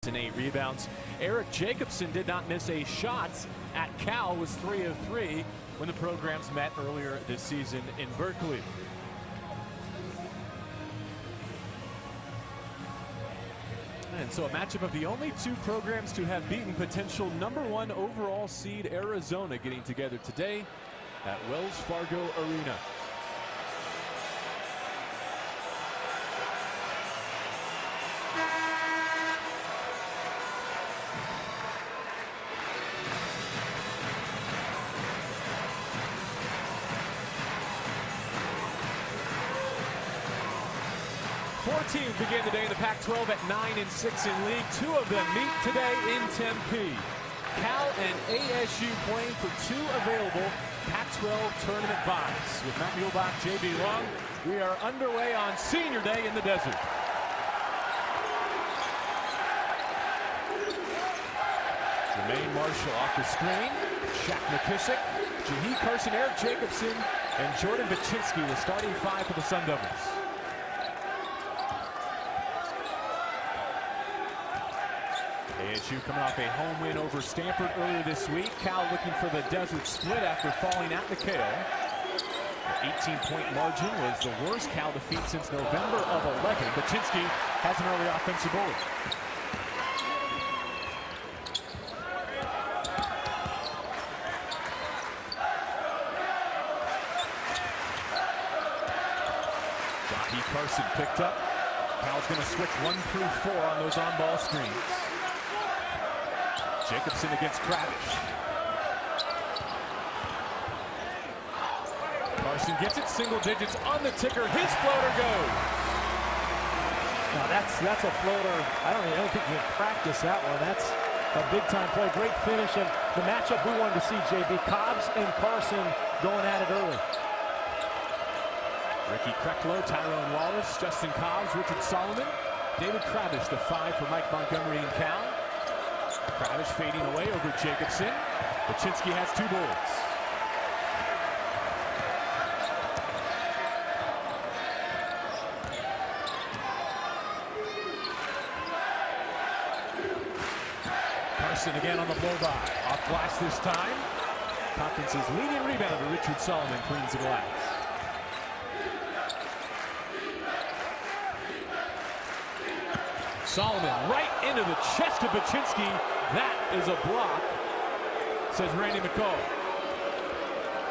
and 8 rebounds. Eric Jacobson did not miss a shot at Cal, was 3 of 3 when the programs met earlier this season in Berkeley. And so a matchup of the only 2 programs to have beaten potential #1 overall seed Arizona getting together today at Wells Fargo Arena. Four teams begin today in the Pac-12 at 9 and 6 in league. 2 of them meet today in Tempe. Cal and ASU playing for 2 available Pac-12 tournament buys. With Matt Muehlbach, JB Long, we are underway on Senior Day in the desert. Jermaine Marshall off the screen. Shaq McKissick, Jahi Carson, Eric Jacobson, and Jordan Baczynski, the starting 5 for the Sun Devils. ASU coming off a home win over Stanford earlier this week. Cal looking for the desert split after falling at McHale. The 18-point margin was the worst Cal defeat since November of 11. Baczynski has an early offensive bullet. Jahi Carson picked up. Cal's going to switch 1 through 4 on those on-ball screens. Jacobson against Kravish. Carson gets it, single digits on the ticker. His floater goes. Now that's a floater. I don't think you can practice that one. That's a big-time play. Great finish, and the matchup we wanted to see, JB. Cobbs and Carson going at it early. Ricky Krecklow, Tyrone Wallace, Justin Cobbs, Richard Solomon, David Kravish, the 5 for Mike Montgomery and Cal. Kravish fading away over Jacobson. Baczynski has 2 boards. Carson again on the blow by. Off glass this time. Conference's leading rebounder, Richard Solomon, cleans the glass. Solomon right into the chest of Baczynski. That is a block, says Randy McCall.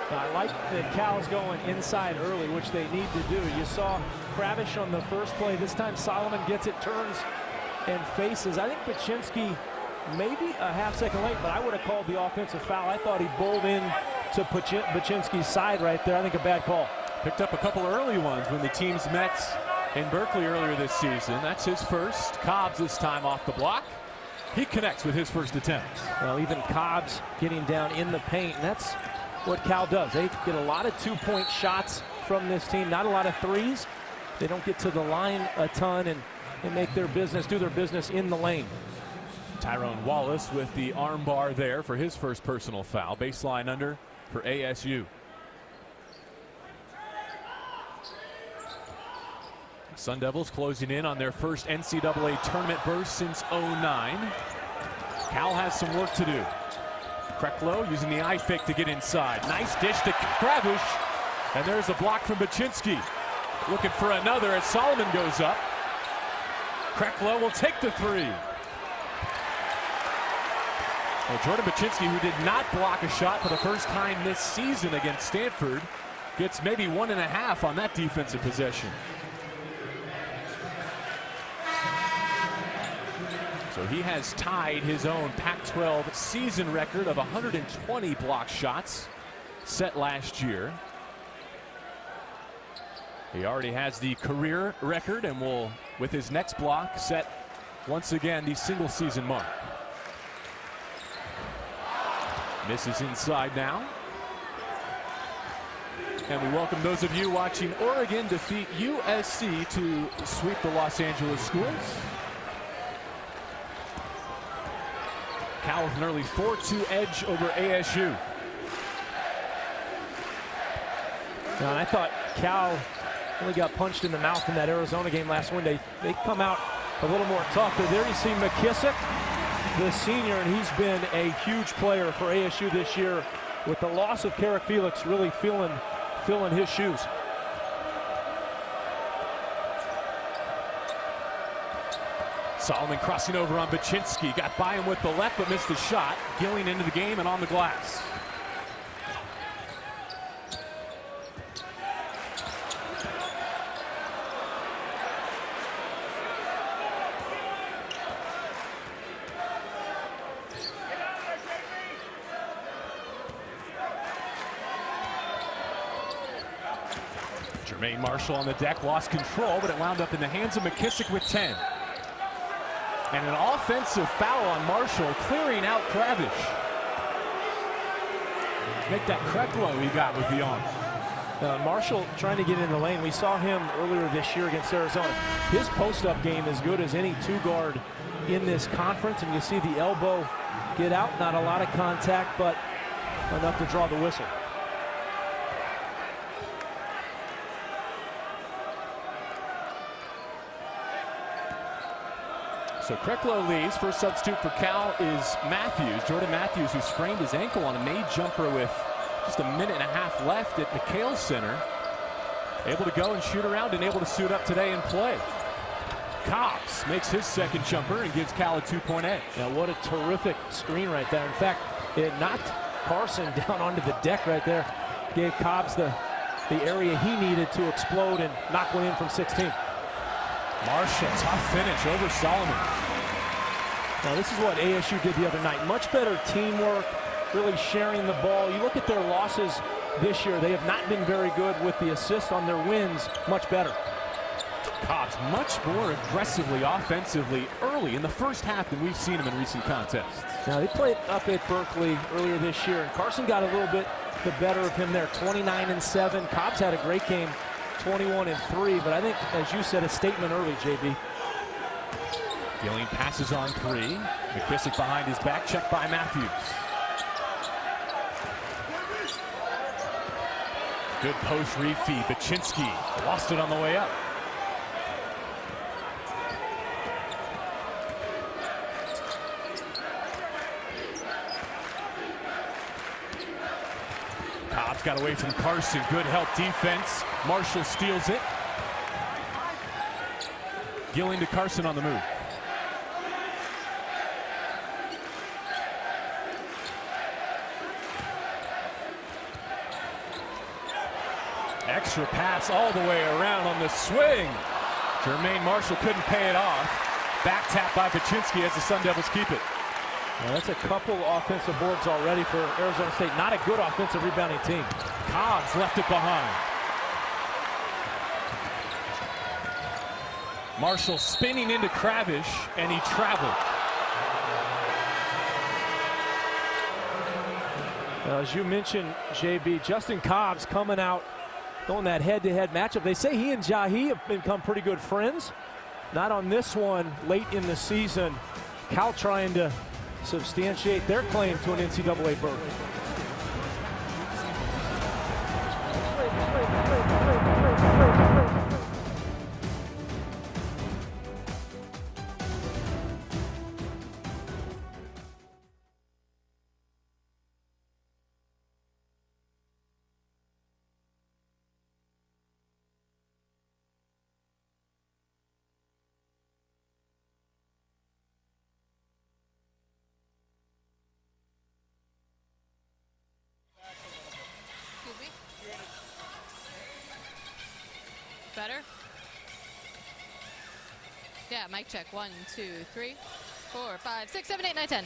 I like that Cal's going inside early, which they need to do. You saw Kravish on the first play. This time Solomon gets it, turns, and faces. I think Baczynski maybe a half-second late, but I would have called the offensive foul. I thought he bowled in to Baczynski's side right there. I think a bad call. Picked up a couple early ones when the teams met in Berkeley earlier this season. That's his first. Cobbs this time off the block. He connects with his first attempt. Well, even Cobbs getting down in the paint, and that's what Cal does. They get a lot of 2-point shots from this team, not a lot of threes. They don't get to the line a ton, and they make their business, do their business in the lane. Tyrone Wallace with the arm bar there for his first personal foul. Baseline under for ASU. Sun Devils closing in on their first NCAA tournament burst since '09. Cal has some work to do. Krecklow using the eye fake to get inside. Nice dish to Kravish. And there's a block from Baczynski. Looking for another as Solomon goes up. Krecklow will take the 3. Well, Jordan Baczynski, who did not block a shot for the first time this season against Stanford, gets maybe 1.5 on that defensive possession. So he has tied his own Pac-12 season record of 120 block shots set last year. He already has the career record and will, with his next block, set once again the single season mark. Misses inside now. And we welcome those of you watching Oregon defeat USC to sweep the Los Angeles Schools. Cal with an early 4-2 edge over ASU. Now, I thought Cal only got punched in the mouth in that Arizona game last Wednesday. They come out a little more tough. But there you see McKissick, the senior, and he's been a huge player for ASU this year. With the loss of Carrick Felix, really filling his shoes. Solomon crossing over on Baczynski. Got by him with the left, but missed the shot. Gilling into the game and on the glass. Jermaine Marshall on the deck, lost control, but it wound up in the hands of McKissick with 10. And an offensive foul on Marshall, clearing out Kravish. Make that Krecklow he got with the arm. Marshall trying to get in the lane. We saw him earlier this year against Arizona. His post-up game is good as any two-guard in this conference, and you see the elbow get out. Not a lot of contact, but enough to draw the whistle. So Krecklow leaves. First substitute for Cal is Matthews, Jordan Matthews, who sprained his ankle on a made jumper with just a minute and a half left at McHale Center. Able to go and shoot around and able to suit up today and play. Cobbs makes his second jumper and gives Cal a 2-point edge. Now what a terrific screen right there. In fact, it knocked Carson down onto the deck right there. Gave Cobbs the area he needed to explode and knock one in from 16. Marshall, tough finish over Solomon. Now this is what ASU did the other night. Much better teamwork, really sharing the ball. You look at their losses this year, they have not been very good with the assists on their wins, much better. Cobbs much more aggressively, offensively early in the first half than we've seen him in recent contests. Now they played up at Berkeley earlier this year, and Carson got a little bit the better of him there, 29-7. Cobbs had a great game, 21-3, but I think, as you said, a statement early, JB. Gilling passes on three. McKissick behind his back, checked by Matthews. Good post refeed. Baczynski lost it on the way up. Cobbs got away from Carson. Good help defense. Marshall steals it. Gilling to Carson on the move. Extra pass all the way around on the swing. Jermaine Marshall couldn't pay it off. Back tap by Baczynski as the Sun Devils keep it. Well, that's a couple offensive boards already for Arizona State. Not a good offensive rebounding team. Cobbs left it behind. Marshall spinning into Kravish, and he traveled. As you mentioned, JB, Justin Cobbs coming out on that head-to-head matchup. They say he and Jahi have become pretty good friends. Not on this one late in the season. Cal trying to substantiate their claim to an NCAA berth. Better? Yeah, mic check. 1, 2, 3, 4, 5, 6, 7, 8, 9, 10.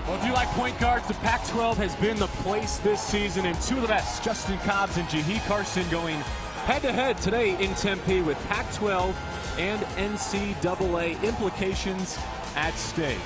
Well, if you like point guards, the Pac-12 has been the place this season, and two of the best, Justin Cobbs and Jahi Carson, going head-to-head today in Tempe with Pac-12 and NCAA implications at stake.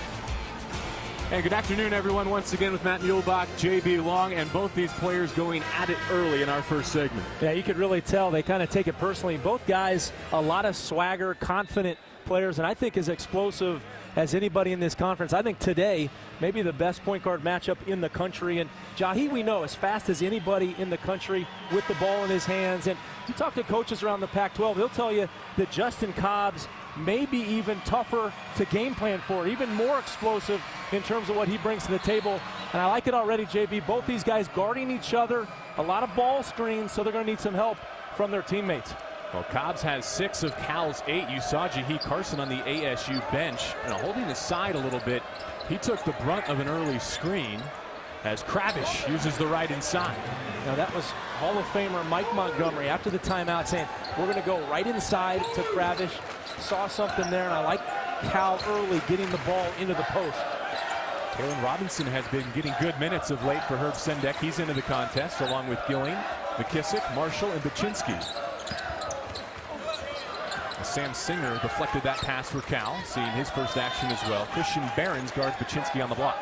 And good afternoon, everyone. Once again with Matt Muehlbach, JB Long, and both these players going at it early in our first segment. Yeah, you could really tell they kind of take it personally. Both guys, a lot of swagger, confident players, and I think as explosive as anybody in this conference. I think today, maybe the best point guard matchup in the country. And Jahi, we know, as fast as anybody in the country with the ball in his hands. And you talk to coaches around the Pac-12, they'll tell you that Justin Cobbs may be even tougher to game plan for, even more explosive in terms of what he brings to the table. And I like it already, JB. Both these guys guarding each other, a lot of ball screens, so they're going to need some help from their teammates. Well, Cobbs has 6 of Cal's 8. You saw Jahi Carson on the ASU bench, and holding the side a little bit. He took the brunt of an early screen as Kravish uses the right inside. Now that was Hall of Famer Mike Montgomery after the timeout saying, we're going to go right inside to Kravish. Saw something there, and I like Cal early getting the ball into the post. Kalen Robinson has been getting good minutes of late for Herb Sendek. He's into the contest along with Gilling, McKissick, Marshall, and Baczynski. Sam Singer deflected that pass for Cal, seeing his first action as well. Christian Behrens guards Baczynski on the block.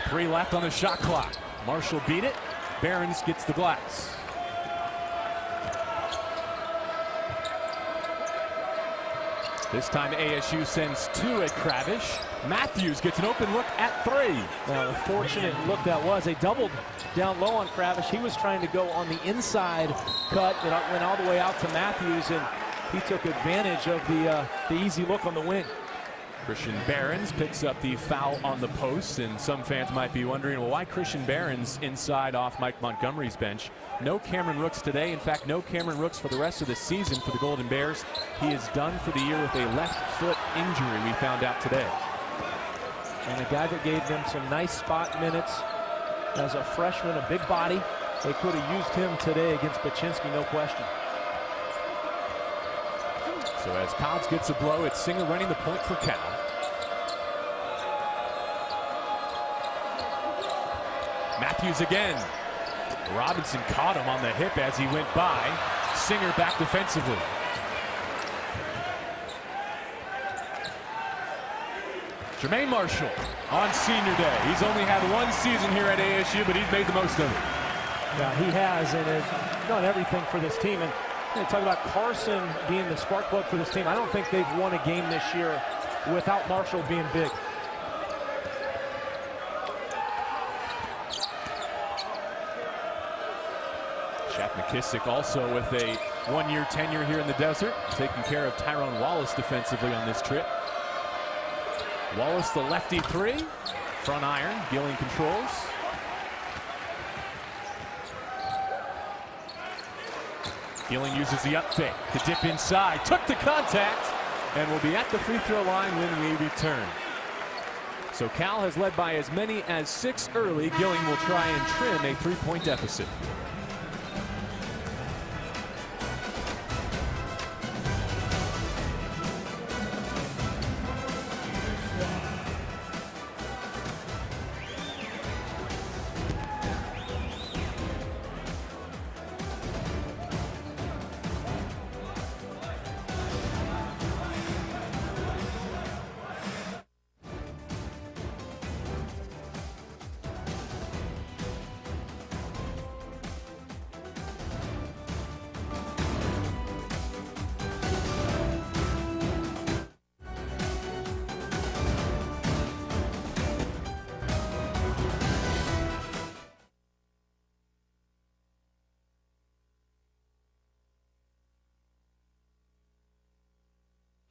Three left on the shot clock. Marshall beat it. Behrens gets the glass. This time ASU sends 2 at Kravish. Matthews gets an open look at 3. Now, a fortunate look that was. They doubled down low on Kravish. He was trying to go on the inside cut. It went all the way out to Matthews, and he took advantage of the easy look on the wing. Christian Behrens picks up the foul on the post, and some fans might be wondering, well, why Christian Behrens inside off Mike Montgomery's bench? No Cameron Rooks today. In fact, no Cameron Rooks for the rest of the season for the Golden Bears. He is done for the year with a left foot injury, we found out today. And a guy that gave them some nice spot minutes as a freshman, a big body. They could have used him today against Baczynski, no question. So as Cobbs gets a blow, it's Singer running the point for Cal. Matthews again. Robinson caught him on the hip as he went by. Singer back defensively. Jermaine Marshall on senior day. He's only had 1 season here at ASU, but he's made the most of it. Yeah, he has, and has done everything for this team. And talk about Carson being the spark plug for this team. I don't think they've won a game this year without Marshall being big. Shaq McKissick also with a 1-year tenure here in the desert, taking care of Tyrone Wallace defensively on this trip. Wallace the lefty 3, front iron, Gilling controls. Gilling uses the up fake to dip inside, took the contact, and will be at the free throw line when we return. So Cal has led by as many as 6 early. Gilling will try and trim a 3-point deficit.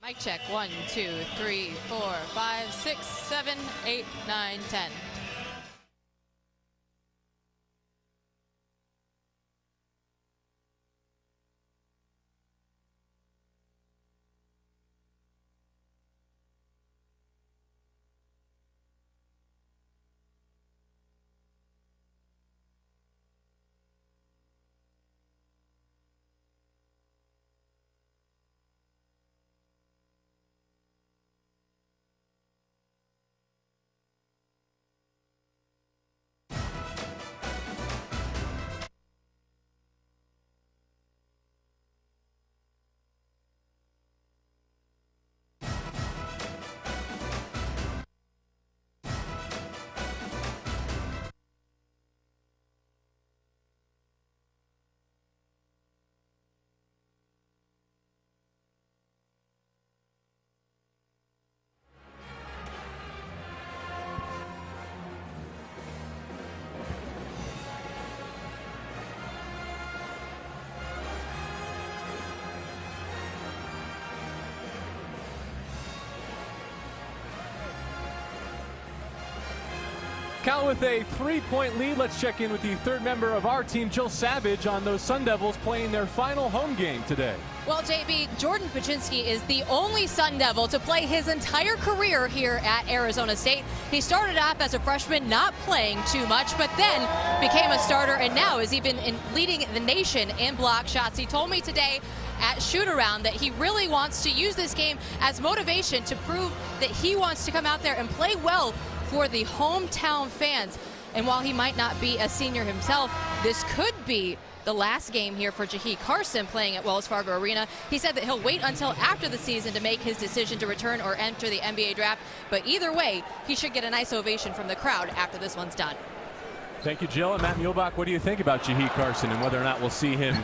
Mic check. 1, 2, 3, 4, 5, 6, 7, 8, 9, 10. Cal with a 3-point lead. Let's check in with the third member of our team, Jill Savage, on those Sun Devils playing their final home game today. Well, JB, Jordan Paczynski is the only Sun Devil to play his entire career here at Arizona State. He started off as a freshman, not playing too much, but then became a starter and now is even leading the nation in block shots. He told me today at shoot-around that he really wants to use this game as motivation to prove that he wants to come out there and play well for the hometown fans. And while he might not be a senior himself, this could be the last game here for Jahi Carson playing at Wells Fargo Arena. He said that he'll wait until after the season to make his decision to return or enter the NBA draft. But either way, he should get a nice ovation from the crowd after this one's done. Thank you, Jill. And Matt Muehlbach, what do you think about Jahi Carson and whether or not we'll see him?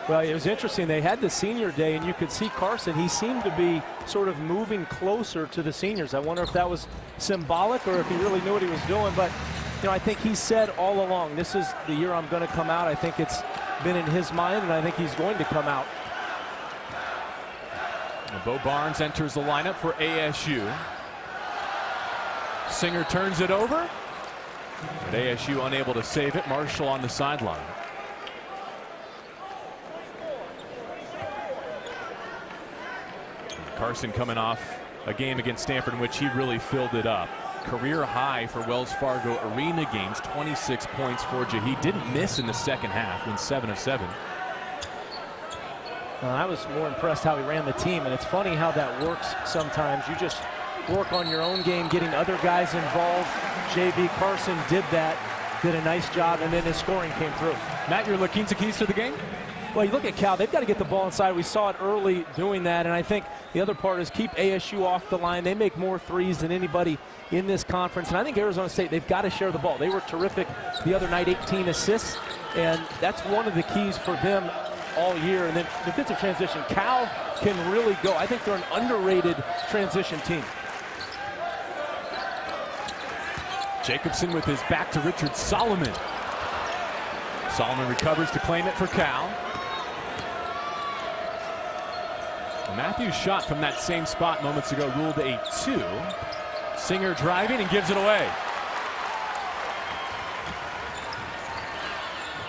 Well, it was interesting. They had the senior day, and you could see Carson. He seemed to be sort of moving closer to the seniors. I wonder if that was symbolic or if he really knew what he was doing. But, you know, I think he said all along, this is the year I'm going to come out. I think it's been in his mind, and I think he's going to come out. Bo Barnes enters the lineup for ASU. Singer turns it over, but ASU unable to save it. Marshall on the sideline. Carson coming off a game against Stanford in which he really filled it up. Career high for Wells Fargo Arena games, 26 points for Jahi. Didn't miss in the second half, went 7 of 7. I was more impressed how he ran the team, and it's funny how that works sometimes. You just work on your own game, getting other guys involved. J.B. Carson did that, did a nice job, and then his scoring came through. Matt, your Laquinta keys to the game? Well, you look at Cal, they've got to get the ball inside. We saw it early doing that, and I think the other part is keep ASU off the line. They make more threes than anybody in this conference, and I think Arizona State, they've got to share the ball. They were terrific the other night, 18 assists, and that's one of the keys for them all year. And then defensive transition, Cal can really go. I think they're an underrated transition team. Jacobson with his back to Richard Solomon. Solomon recovers to claim it for Cal. Matthews' shot from that same spot moments ago ruled a 2. Singer driving and gives it away.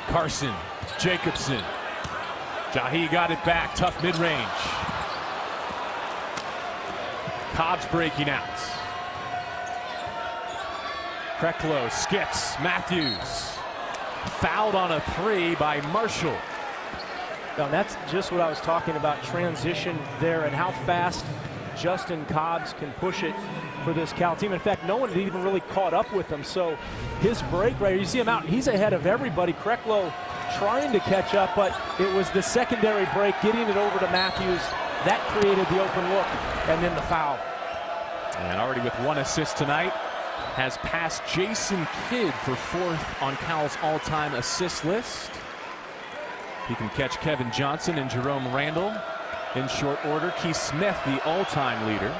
Carson, Jacobson. Jahi got it back, tough mid-range. Cobb's breaking out. Krecklow skips, Matthews. Fouled on a 3 by Marshall. Now, that's just what I was talking about, transition there and how fast Justin Cobbs can push it for this Cal team. In fact, no one had even really caught up with him. So his break right here, you see him out, he's ahead of everybody. Krecklow trying to catch up, but it was the secondary break, getting it over to Matthews. That created the open look, and then the foul. And already with 1 assist tonight, has passed Jason Kidd for 4th on Cal's all-time assist list. He can catch Kevin Johnson and Jerome Randall in short order. Keith Smith, the all-time leader.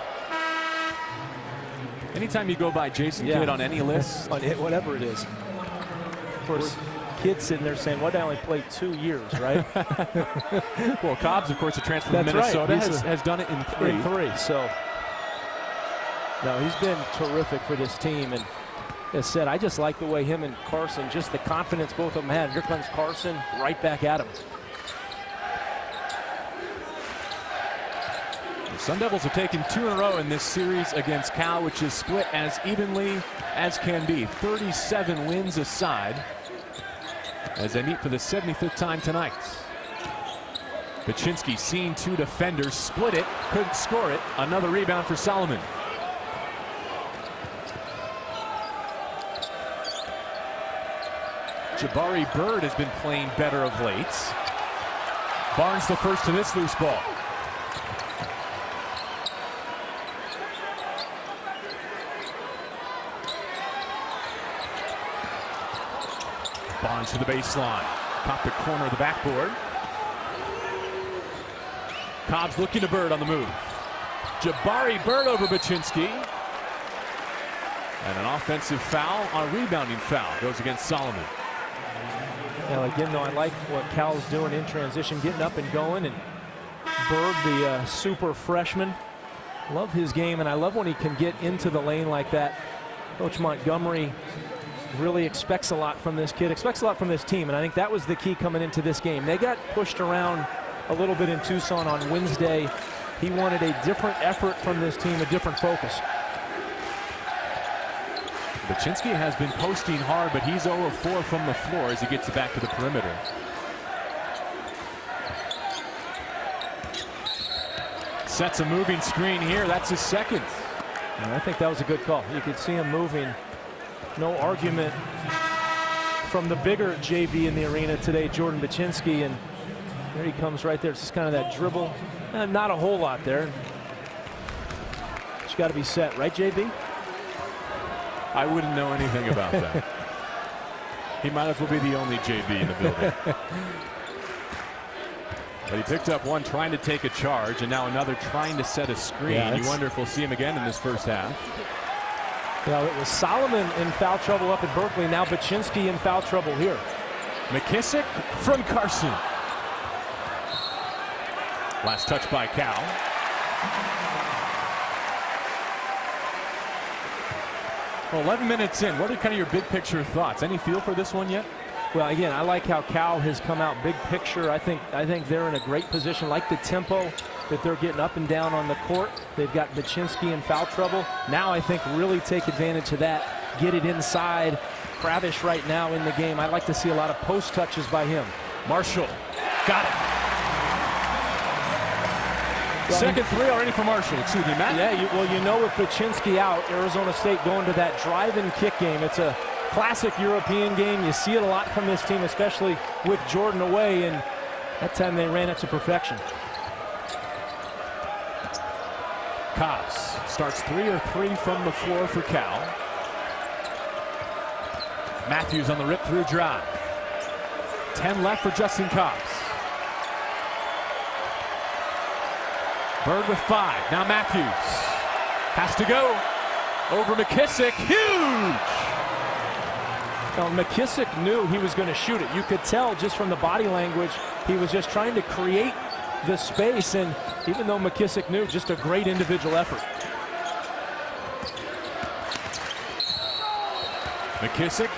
Anytime you go by Jason Kidd on any list, on it, whatever it is. Of course, Kidd sitting there saying, "What? I only played 2 years, right?" Well, Cobbs, of course, a transfer from Minnesota, has done it in 3. So, no, he's been terrific for this team. And as said, I just like the way him and Carson, just the confidence both of them had. Here comes Carson right back at him. The Sun Devils have taken 2 in a row in this series against Cal, which is split as evenly as can be. 37 wins aside as they meet for the 75th time tonight. Paczynski seen 2 defenders, split it, couldn't score it. Another rebound for Solomon. Jabari Bird has been playing better of late. Barnes the first to this loose ball. Barnes to the baseline. Caught the corner of the backboard. Cobbs looking to Bird on the move. Jabari Bird over Paczynski. And an offensive foul on a rebounding foul goes against Solomon. Now, again, though, I like what Cal's doing in transition, getting up and going. And Bird, the super freshman, love his game, and I love when he can get into the lane like that Coach Montgomery really expects a lot from this kid, expects a lot from this team, and I think that was the key coming into this game. They got pushed around a little bit in Tucson on Wednesday. He wanted a different effort from this team, a different focus. Baczynski has been posting hard, but he's 0 of 4 from the floor as he gets it back to the perimeter. Sets a moving screen here. That's his second. And I think that was a good call. You could see him moving. No argument from the bigger JB in the arena today, Jordan Baczynski, and there he comes right there. It's just kind of that dribble. Not a whole lot there. It's got to be set, right, JB? I wouldn't know anything about that. He might as well be the only JB in the building. But he picked up one trying to take a charge, and now another trying to set a screen. Yeah, you wonder if we'll see him again in this first half. Well, it was Solomon in foul trouble up at Berkeley. Now Baczynski in foul trouble here. McKissick from Carson. Last touch by Cal. Well, 11 minutes in. What are kind of your big picture thoughts? Any feel for this one yet? Well, again, I like how Cal has come out big picture. I think they're in a great position. Like the tempo that they're getting up and down on the court. They've got Baczynski in foul trouble. Now I think really take advantage of that. Get it inside. Kravish right now in the game. I'd like to see a lot of post touches by him. Marshall got it. Second three already for Marshall. Excuse me, Matt. Yeah, well, you know with Baczynski out, Arizona State going to that drive and kick game. It's a classic European game. You see it a lot from this team, especially with Jordan away, and that time they ran it to perfection. Cobbs starts 3 of 3 from the floor for Cal. Matthews on the rip-through drive. 10 left for Justin Cobbs. Bird with 5. Now Matthews has to go over McKissick. Huge! Now, McKissick knew he was going to shoot it. You could tell just from the body language, he was just trying to create the space, and even though McKissick knew, just a great individual effort. McKissick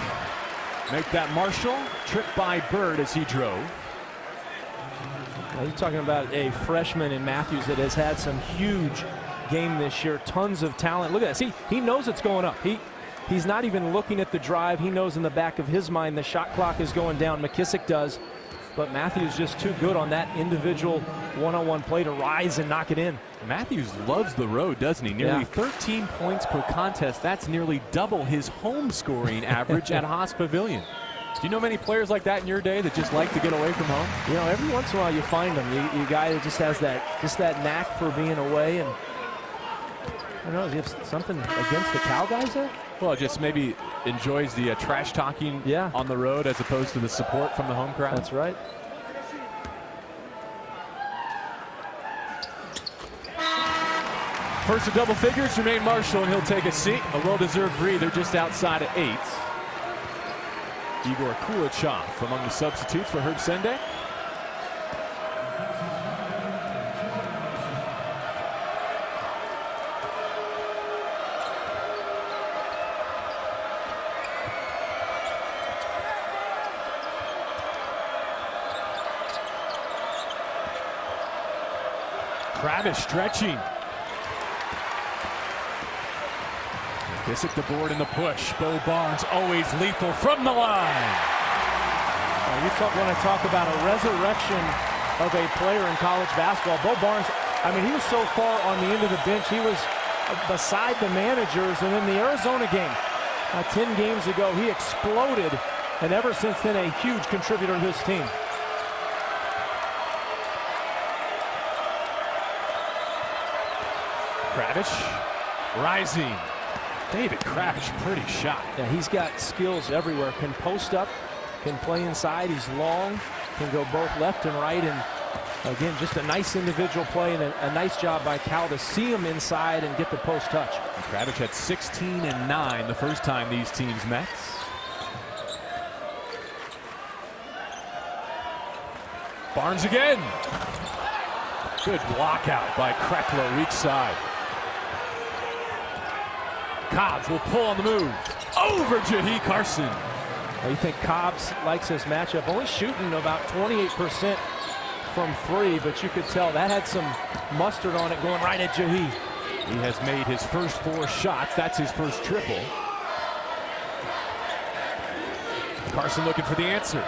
make that Marshall trip by Bird as he drove. Now, you're talking about a freshman in Matthews that has had some huge game this year. Tons of talent. Look at that. See, he knows it's going up. He's not even looking at the drive. He knows in the back of his mind the shot clock is going down. McKissick does. But Matthews just too good on that individual one-on-one play to rise and knock it in. Matthews loves the road, doesn't he? Nearly 13 points per contest. That's nearly double his home scoring average at Haas Pavilion. Do you know many players like that in your day that just like to get away from home? You know, every once in a while you find them. You guy that just has that knack for being away. And I don't know, do you have something against the Cal guys there? Well, just maybe enjoys the trash talking on the road as opposed to the support from the home crowd. That's right. First of double figures, Jermaine Marshall, and he'll take a seat. A well-deserved breather just outside of 8. Igor Kulichov among the substitutes for Herb Sendek. Kravish stretching. McKissick the board in the push. Bo Barnes always lethal from the line. You want to talk about a resurrection of a player in college basketball. Bo Barnes, I mean, he was so far on the end of the bench. He was beside the managers. And in the Arizona game, 10 games ago, he exploded. And ever since then, a huge contributor to this team. Kravish rising. David Kravish, pretty shot. Yeah, he's got skills everywhere. Can post up, can play inside. He's long, can go both left and right. And again, just a nice individual play and a nice job by Cal to see him inside and get the post touch. And Kravish had 16 and 9 the first time these teams met. Barnes again. Good block out by Krecklow, weak side. Cobbs will pull on the move. Over Jahi Carson. Well, you think Cobbs likes this matchup. Only shooting about 28% from 3, but you could tell that had some mustard on it going right at Jahi. He has made his first 4 shots. That's his first triple. Carson looking for the answer.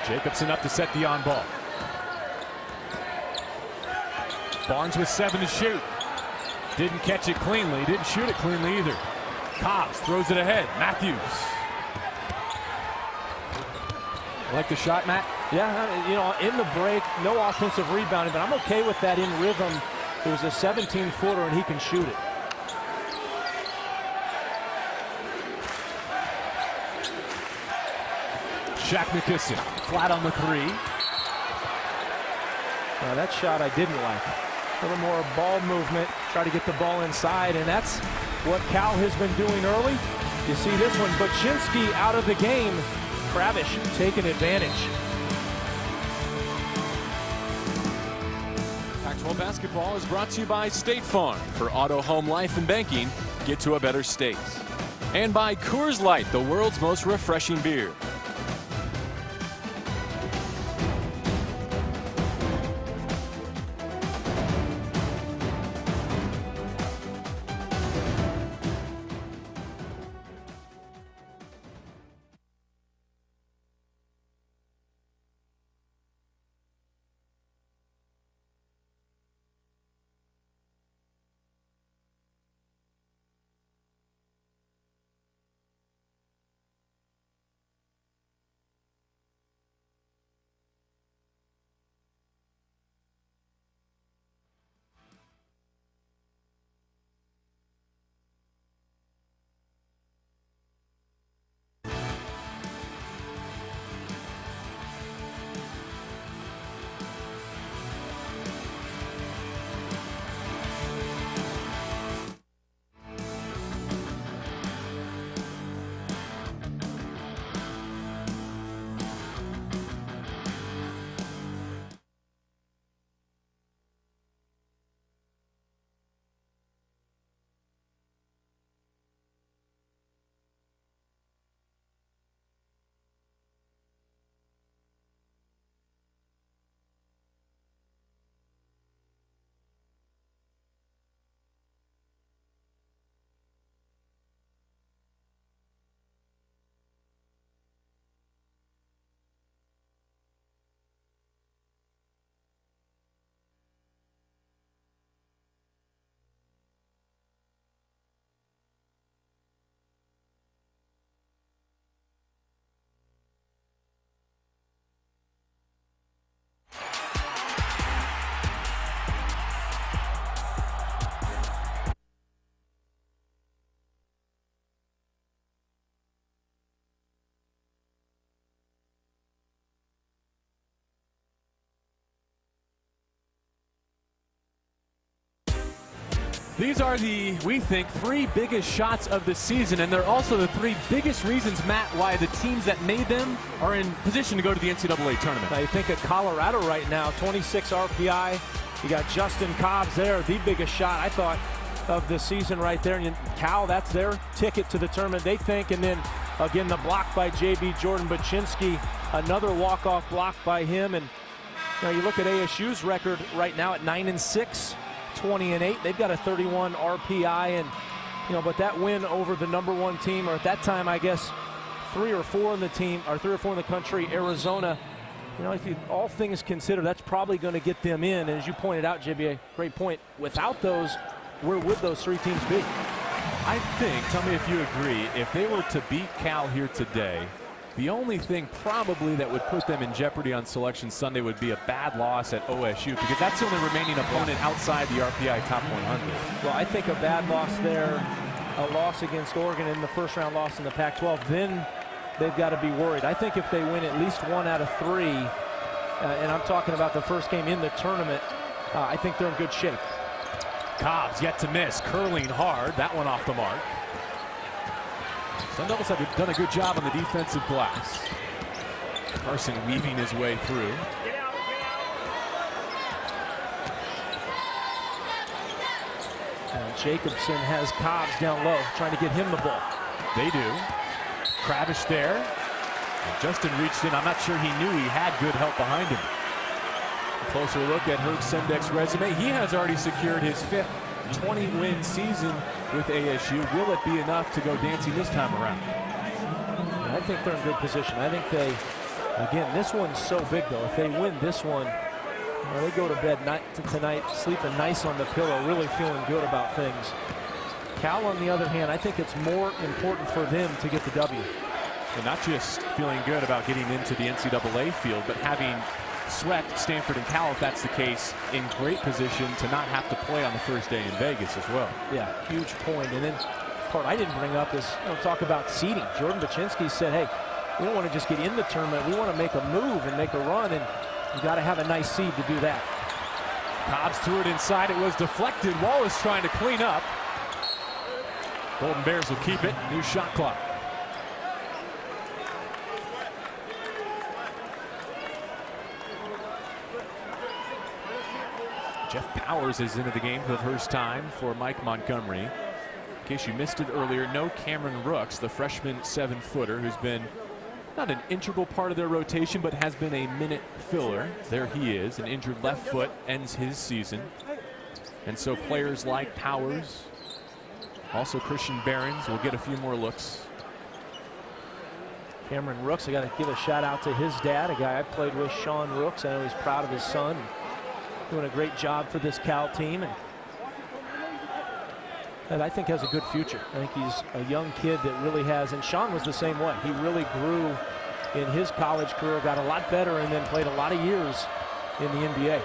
Jacobson up to set the on ball. Barnes with 7 to shoot. Didn't catch it cleanly. Didn't shoot it cleanly either. Cobbs throws it ahead. Matthews. Like the shot, Matt? Yeah, you know, in the break, no offensive rebounding, but I'm okay with that in rhythm. It was a 17-footer, and he can shoot it. Shaq McKisson, flat on the 3. Now that shot I didn't like. A little more ball movement, try to get the ball inside, and that's what Cal has been doing early. You see this one, Baczynski out of the game. Kravish taking advantage. Pac-12 basketball is brought to you by State Farm. For auto, home, life, and banking, get to a better state. And by Coors Light, the world's most refreshing beer. These are we think, 3 biggest shots of the season, and they're also the 3 biggest reasons, Matt, why the teams that made them are in position to go to the NCAA tournament. Now you think of Colorado right now, 26 RPI. You got Justin Cobbs there, the biggest shot, I thought, of the season right there. And Cal, that's their ticket to the tournament, they think. And then, again, the block by JB Jordan Baczynski, another walk-off block by him. And now you look at ASU's record right now at 9-6. 20-8. They've got a 31 RPI, and but that win over the #1 team, or at that time, I guess, 3 or 4 in the team, or 3 or 4 in the country, Arizona. If you all things considered, that's probably going to get them in. And as you pointed out, JBA, great point. Without those, where would those 3 teams be? I think, tell me if you agree, if they were to beat Cal here today, the only thing probably that would put them in jeopardy on Selection Sunday would be a bad loss at OSU, because that's the only remaining opponent outside the RPI top 100. Well, I think a bad loss there, a loss against Oregon in the first round loss in the Pac-12, then they've got to be worried. I think if they win at least 1 out of 3, and I'm talking about the first game in the tournament, I think they're in good shape. Cobbs yet to miss, curling hard, that one off the mark. Sun Devils have done a good job on the defensive glass. Carson weaving his way through. And Jacobson has Cobbs down low, trying to get him the ball. They do. Kravish there. And Justin reached in. I'm not sure he knew he had good help behind him. A closer look at Herb Sendek's resume. He has already secured his 5th 20-win season with ASU. Will it be enough to go dancing this time around? I think they're in good position. I think they, again, this one's so big though. If they win this one, they go to bed tonight sleeping nice on the pillow, really feeling good about things. Cal, on the other hand, I think it's more important for them to get the W. And not just feeling good about getting into the NCAA field, but having swept Stanford and Cal, if that's the case, in great position to not have to play on the first day in Vegas as well. Yeah, huge point. And then part I didn't bring up is talk about seeding. Jordan Baczynski said, hey, we don't want to just get in the tournament. We want to make a move and make a run, and you got to have a nice seed to do that. Cobbs threw it inside. It was deflected. Wallace trying to clean up. Golden Bears will keep it. New shot clock. Jeff Powers is into the game for the first time for Mike Montgomery. In case you missed it earlier, no Cameron Rooks, the freshman 7-footer who's been not an integral part of their rotation, but has been a minute filler. There he is, an injured left foot, ends his season. And so players like Powers, also Christian Behrens, will get a few more looks. Cameron Rooks, I got to give a shout out to his dad, a guy I played with, Sean Rooks. I know he's proud of his son. Doing a great job for this Cal team, and I think has a good future. I think he's a young kid that really has, and Sean was the same way. He really grew in his college career, got a lot better, and then played a lot of years in the NBA.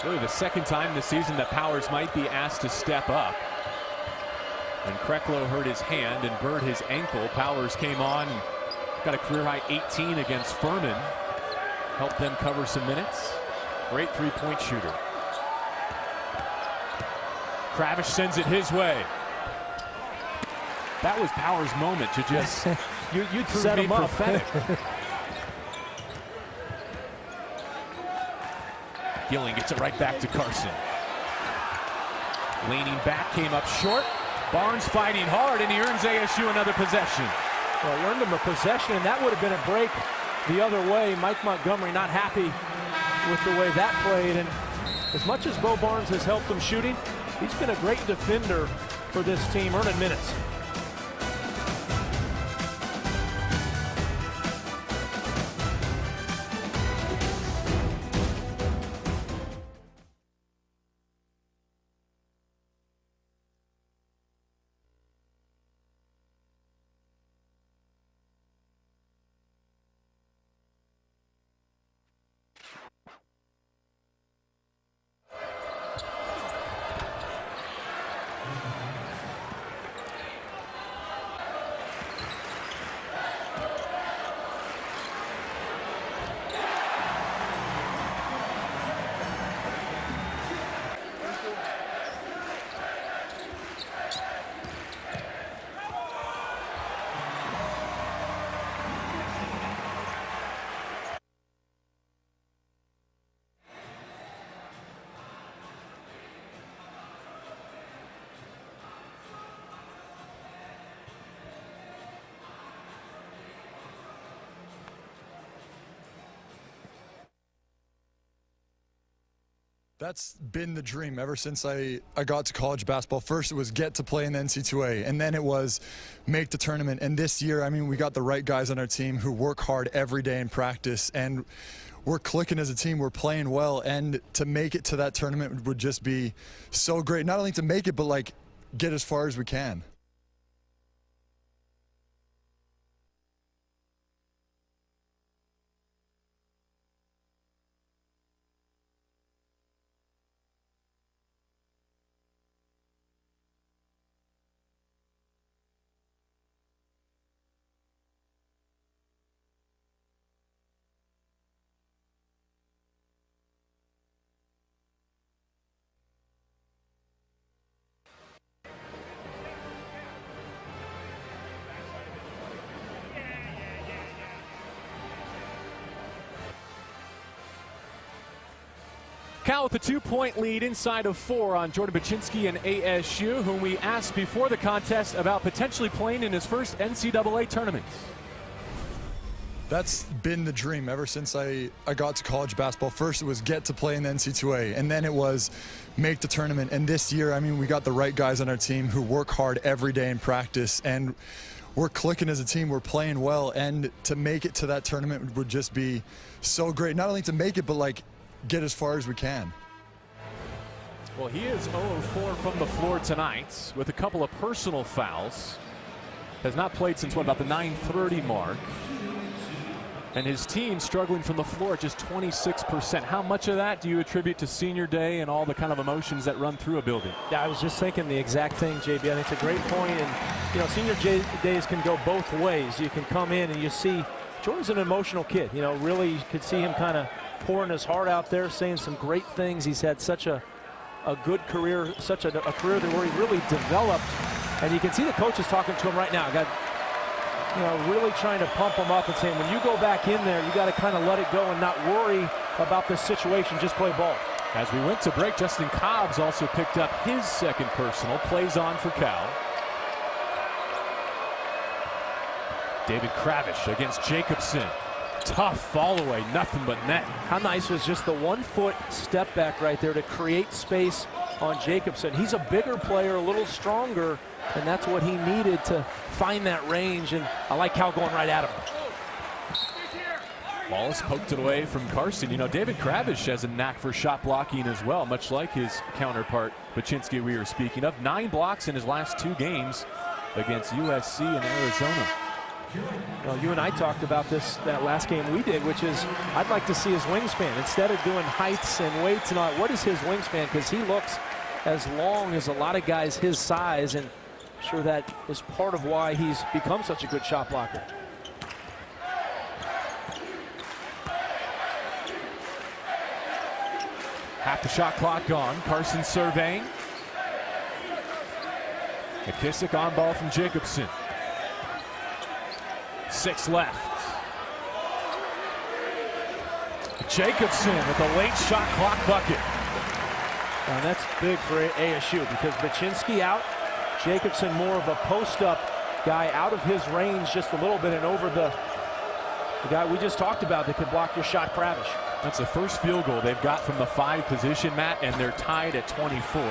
Really the second time this season that Powers might be asked to step up. And Krecklow hurt his hand and Bird his ankle. Powers came on and got a career-high 18 against Furman. Helped them cover some minutes. Great three-point shooter. Kravish sends it his way. That was Powers' moment to just you'd set him up. Gilling gets it right back to Carson. Leaning back, came up short. Barnes fighting hard, and he earns ASU another possession. Well, he earned him a possession, and that would have been a break the other way. Mike Montgomery not happy with the way that played, and as much as Bo Barnes has helped them shooting, he's been a great defender for this team, earning minutes. That's been the dream ever since I got to college basketball. First it was get to play in the NC2A, and then it was make the tournament. And this year, I mean, we got the right guys on our team who work hard every day in practice, and we're clicking as a team. We're playing well, and to make it to that tournament would just be so great. Not only to make it, but like get as far as we can. Cal with a 2-point lead inside of 4 on Jordan Baczynski and ASU, whom we asked before the contest about potentially playing in his first NCAA tournament. That's been the dream ever since I got to college basketball. First it was get to play in the NC2A, and then it was make the tournament. And this year, I mean, we got the right guys on our team who work hard every day in practice, and we're clicking as a team, we're playing well, and to make it to that tournament would just be so great. Not only to make it, but like get as far as we can. Well, he is 0-4 from the floor tonight with a couple of personal fouls. Has not played since, what, about the 9:30 mark. And his team struggling from the floor at just 26%. How much of that do you attribute to senior day and all the kind of emotions that run through a building? Yeah, I was just thinking the exact thing, JB. I think it's a great point. And, you know, senior days can go both ways. You can come in and you see Jordan's an emotional kid. You know, really you could see him kind of pouring his heart out there, saying some great things. He's had such a good career, such a career where he really developed. And you can see the coaches talking to him right now. You know, really trying to pump him up and saying, when you go back in there, you got to kind of let it go and not worry about this situation, just play ball. As we went to break, Justin Cobbs also picked up his second personal, plays on for Cal. David Kravish against Jacobson. Tough fall away, nothing but net. How nice was just the 1-foot step back right there to create space on Jacobson. He's a bigger player, a little stronger, and that's what he needed to find that range, and I like Cal going right at him. Wallace poked it away from Carson. You know, David Kravish has a knack for shot blocking as well, much like his counterpart, Baczynski, we were speaking of. 9 blocks in his last 2 games against USC and Arizona. Well, you and I talked about this that last game we did, which is I'd like to see his wingspan. Instead of doing heights and weights and all, what is his wingspan? Because he looks as long as a lot of guys his size, and I'm sure that is part of why he's become such a good shot blocker. Half the shot clock gone. Carson surveying. McKissick on ball from Jacobson. 6 left. Jacobson with a late shot clock bucket. And that's big for ASU because Baczynski out, Jacobson more of a post-up guy out of his range just a little bit and over the guy we just talked about that could block your shot, Kravish. That's the first field goal they've got from the 5 position, Matt, and they're tied at 24.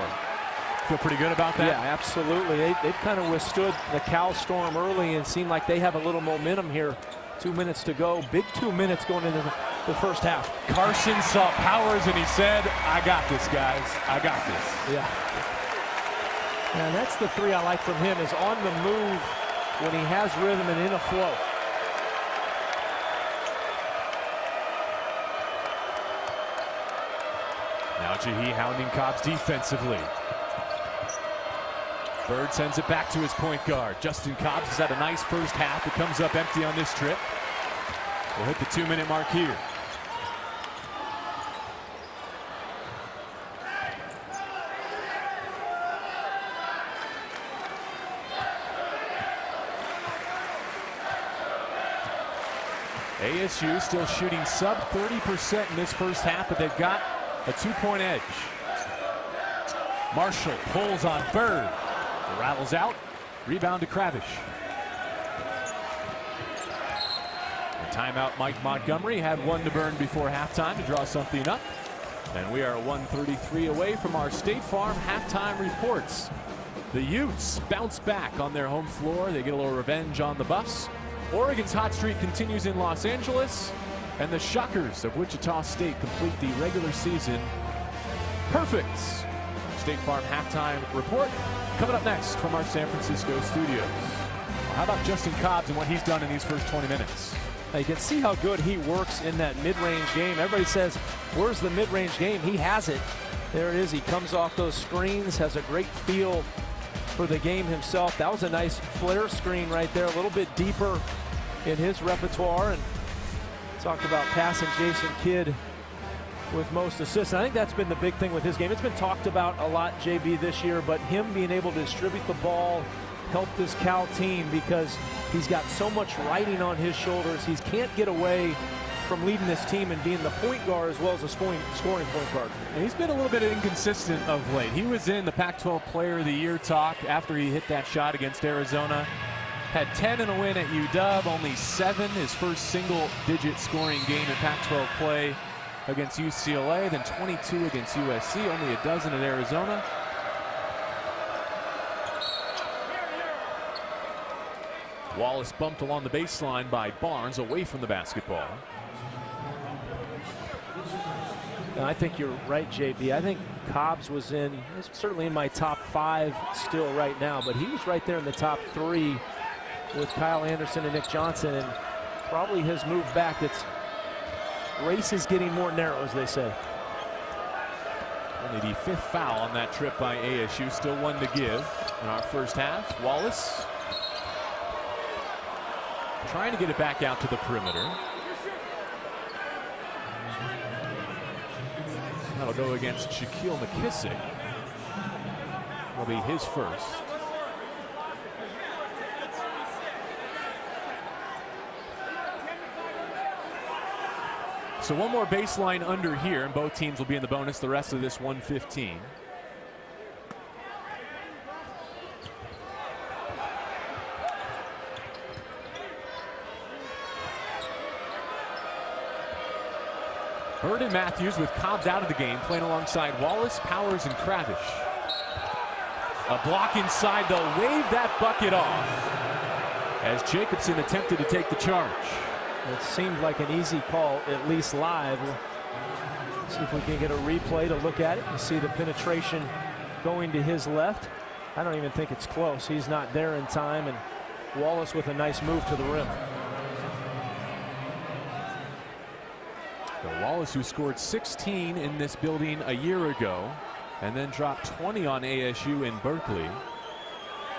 Feel pretty good about that? Yeah, absolutely. They've kind of withstood the Cal storm early and seem like they have a little momentum here. 2 minutes to go. Big 2 minutes going into the first half. Carson saw Powers and he said, I got this, guys. I got this. Yeah. And that's the 3 I like from him, is on the move when he has rhythm and in a flow. Now Jahi hounding Cobbs defensively. Bird sends it back to his point guard. Justin Cobbs has had a nice first half. It comes up empty on this trip. We'll hit the 2-minute mark here. ASU still shooting sub 30% in this first half, but they've got a 2-point edge. Marshall pulls on Bird. Rattles out. Rebound to Kravish. A timeout, Mike Montgomery had 1 to burn before halftime to draw something up. And we are 1:33 away from our State Farm halftime reports. The Utes bounce back on their home floor. They get a little revenge on the Buffs. Oregon's hot streak continues in Los Angeles. And the Shockers of Wichita State complete the regular season perfect. State Farm halftime report coming up next from our San Francisco studios. Well, how about Justin Cobbs and what he's done in these first 20 minutes? Now you can see how good he works in that mid-range game. Everybody says, where's the mid-range game? He has it. There it is. He comes off those screens, has a great feel for the game himself. That was a nice flare screen right there, a little bit deeper in his repertoire. And talked about passing Jason Kidd with most assists. And I think that's been the big thing with his game. It's been talked about a lot, JB, this year, but him being able to distribute the ball helped this Cal team because he's got so much riding on his shoulders. He can't get away from leading this team and being the point guard as well as a scoring point guard. And he's been a little bit inconsistent of late. He was in the Pac-12 Player of the Year talk after he hit that shot against Arizona. Had 10 in a win at UW, only 7 his first single-digit scoring game in Pac-12 play against UCLA, then 22 against USC, only a dozen at Arizona. Wallace bumped along the baseline by Barnes, away from the basketball. And I think you're right, JB. I think Cobbs was certainly in my top 5 still right now, but he was right there in the top 3 with Kyle Anderson and Nick Johnson, and probably his move back. It's race is getting more narrow, as they say. Only the 5th foul on that trip by ASU. Still 1 to give in our first half. Wallace trying to get it back out to the perimeter. That'll go against Shaquille McKissick. Will be his first. So one more baseline under here, and both teams will be in the bonus the rest of this 115. Bird and Matthews with Cobbs out of the game, playing alongside Wallace, Powers, and Kravish. A block inside, they'll wave that bucket off as Jacobson attempted to take the charge. It seemed like an easy call, at least live. See if we can get a replay to look at it and see the penetration going to his left. I don't even think it's close. He's not there in time, and Wallace with a nice move to the rim. So Wallace, who scored 16 in this building a year ago and then dropped 20 on ASU in Berkeley,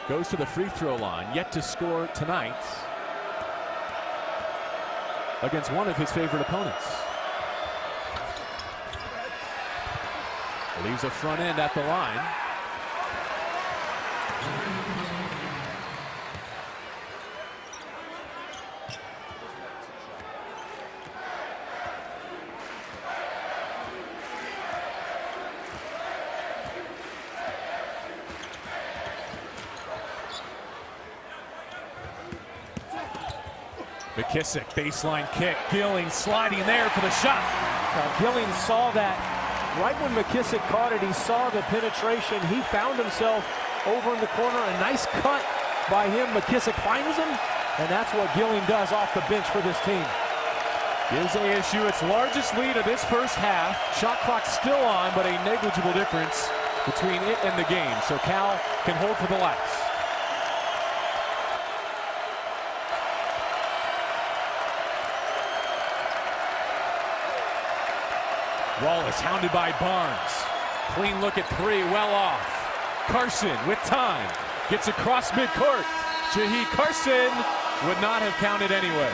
goes to the free throw line, yet to score tonight against one of his favorite opponents. Leaves a front end at the line. McKissick, baseline kick. Gilling sliding there for the shot. Gilling saw that right when McKissick caught it. He saw the penetration. He found himself over in the corner. A nice cut by him. McKissick finds him, and that's what Gilling does off the bench for this team. Gives ASU its largest lead of this first half. Shot clock still on, but a negligible difference between it and the game. So Cal can hold for the lights. Wallace hounded by Barnes. Clean look at 3, well off. Carson with time. Gets across midcourt. Jahi Carson would not have counted anyway.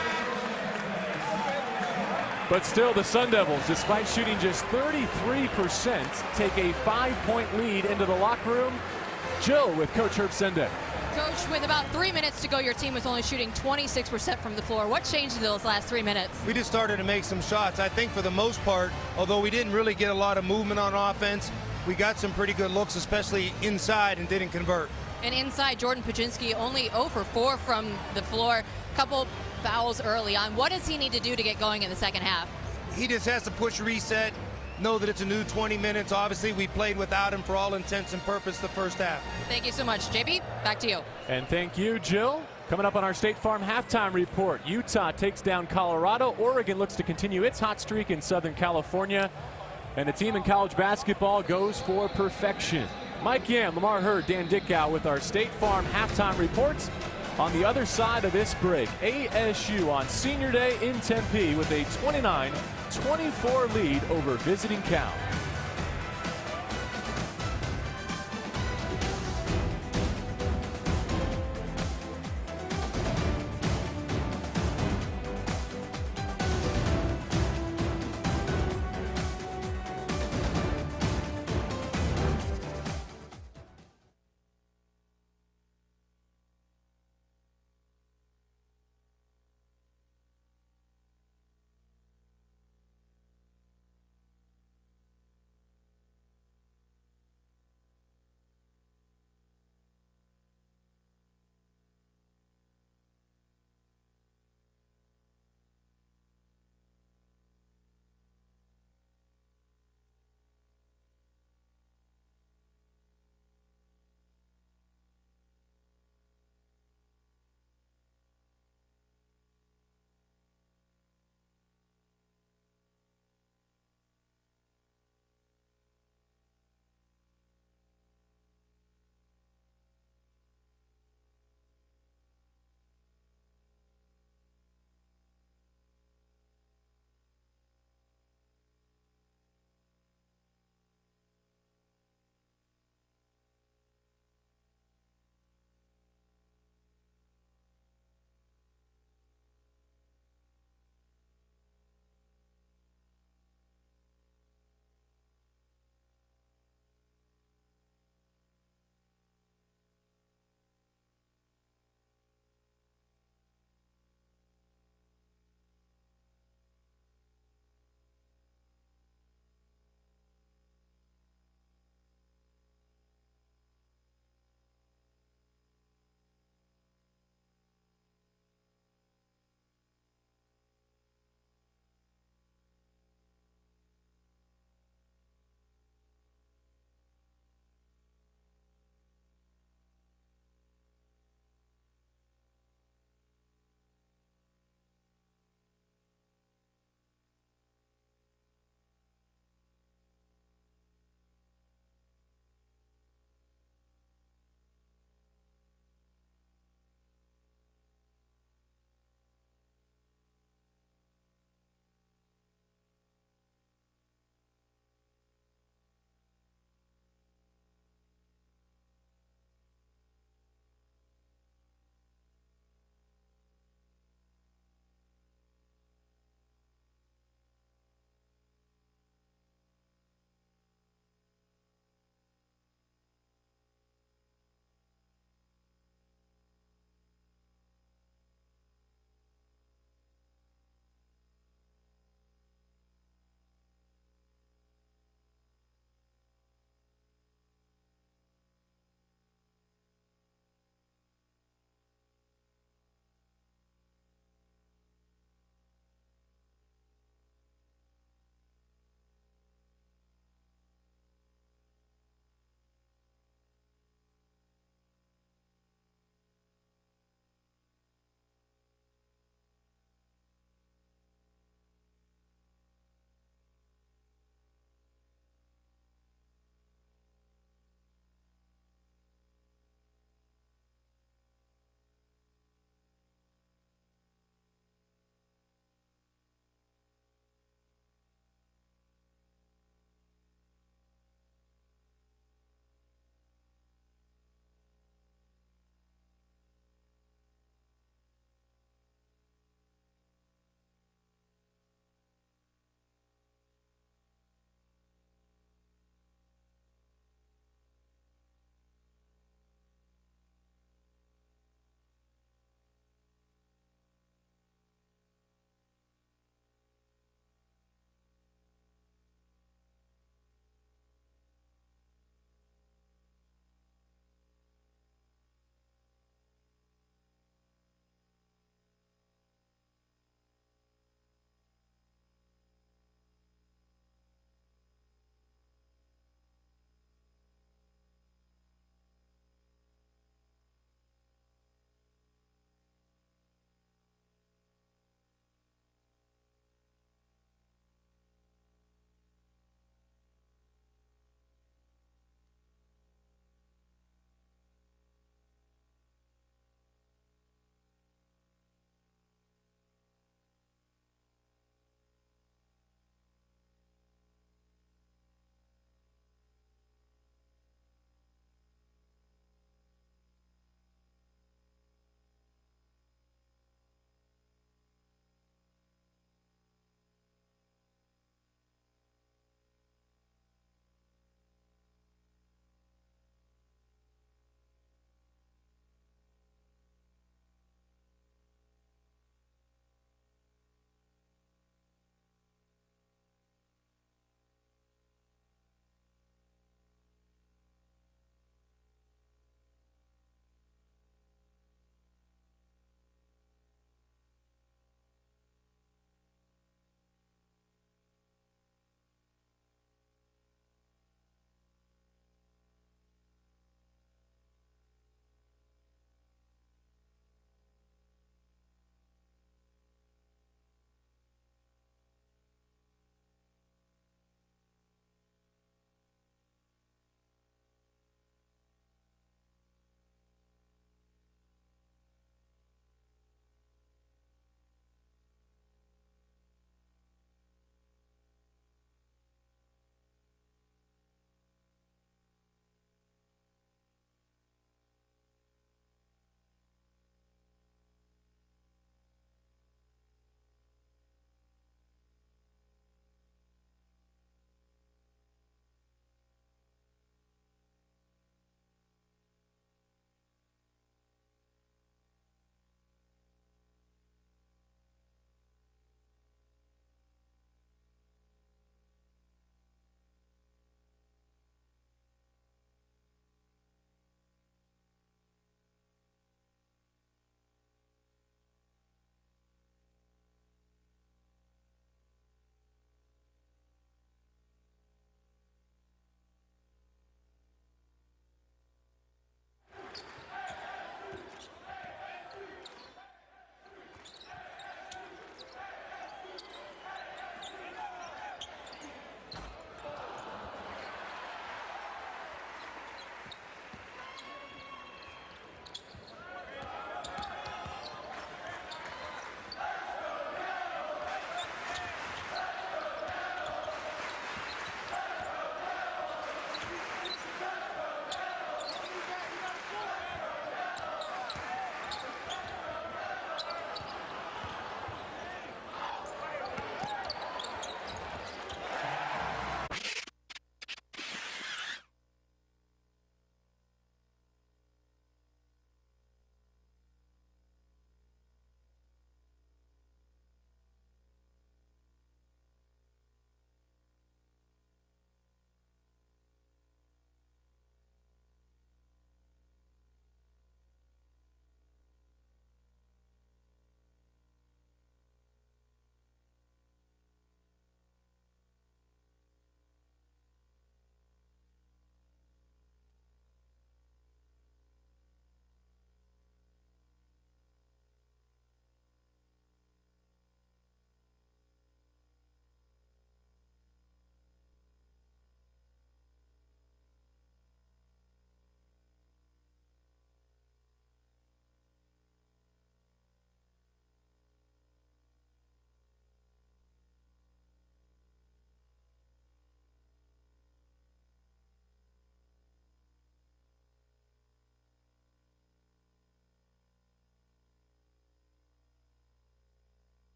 But still, the Sun Devils, despite shooting just 33%, take a 5-point lead into the locker room. Jill with Coach Herb Sendek. Coach, with about 3 minutes to go, your team was only shooting 26% from the floor. What changed in those last 3 minutes? We just started to make some shots. I think for the most part, although we didn't really get a lot of movement on offense, we got some pretty good looks, especially inside, and didn't convert. And inside, Jordan Pajinski only 0 for 4 from the floor. Couple fouls early on. What does he need to do to get going in the second half? He just has to push reset, know that it's a new 20 minutes. Obviously, we played without him for all intents and purposes the first half. Thank you so much. JB, back to you. And thank you, Jill. Coming up on our State Farm halftime report, Utah takes down Colorado. Oregon looks to continue its hot streak in Southern California. And the team in college basketball goes for perfection. Mike Yam, Lamar Hurd, Dan Dickow with our State Farm halftime reports. On the other side of this break, ASU on Senior Day in Tempe with a 29-24 lead over visiting Cal.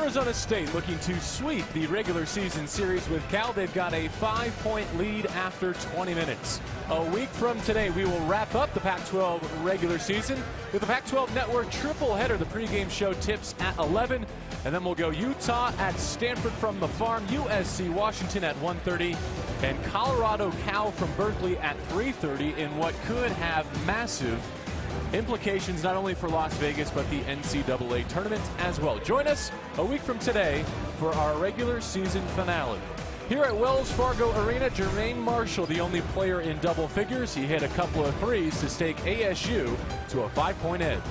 Arizona State looking to sweep the regular season series with Cal. They've got a 5-point lead after 20 minutes. A week from today, we will wrap up the Pac-12 regular season with the Pac-12 Network triple header. The pregame show tips at 11, and then we'll go Utah at Stanford from the Farm, USC Washington at 1:30, and Colorado Cal from Berkeley at 3:30 in what could have massive implications not only for Las Vegas but the NCAA tournament as well. Join us a week from today for our regular season finale. Here at Wells Fargo Arena, Jermaine Marshall, the only player in double figures. He hit a couple of threes to stake ASU to a 5-point edge.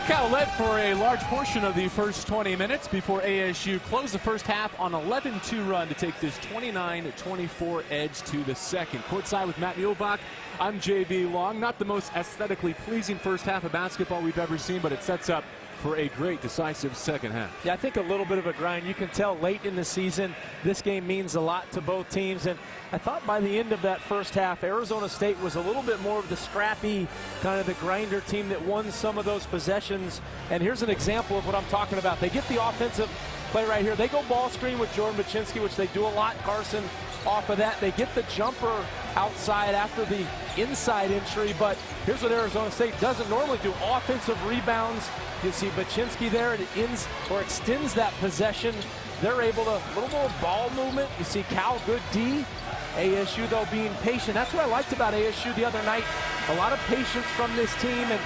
Cal led for a large portion of the first 20 minutes before ASU closed the first half on an 11-2 run to take this 29-24 edge to the second. Courtside with Matt Muehlbach, I'm JB Long. Not the most aesthetically pleasing first half of basketball we've ever seen, but it sets up for a great decisive second half. Yeah, I think a little bit of a grind. You can tell late in the season this game means a lot to both teams, and I thought by the end of that first half Arizona State was a little bit more of the scrappy, kind of the grinder team that won some of those possessions. And here's an example of what I'm talking about. They get the offensive play right here. They go ball screen with Jordan Baczynski, which they do a lot. Carson off of that. They get the jumper outside after the inside entry, but here's what Arizona State doesn't normally do. Offensive rebounds. You see Baczynski there, it ends or extends that possession. They're able to, a little more ball movement. You see Cal, good D. ASU, though, being patient. That's what I liked about ASU the other night. A lot of patience from this team, and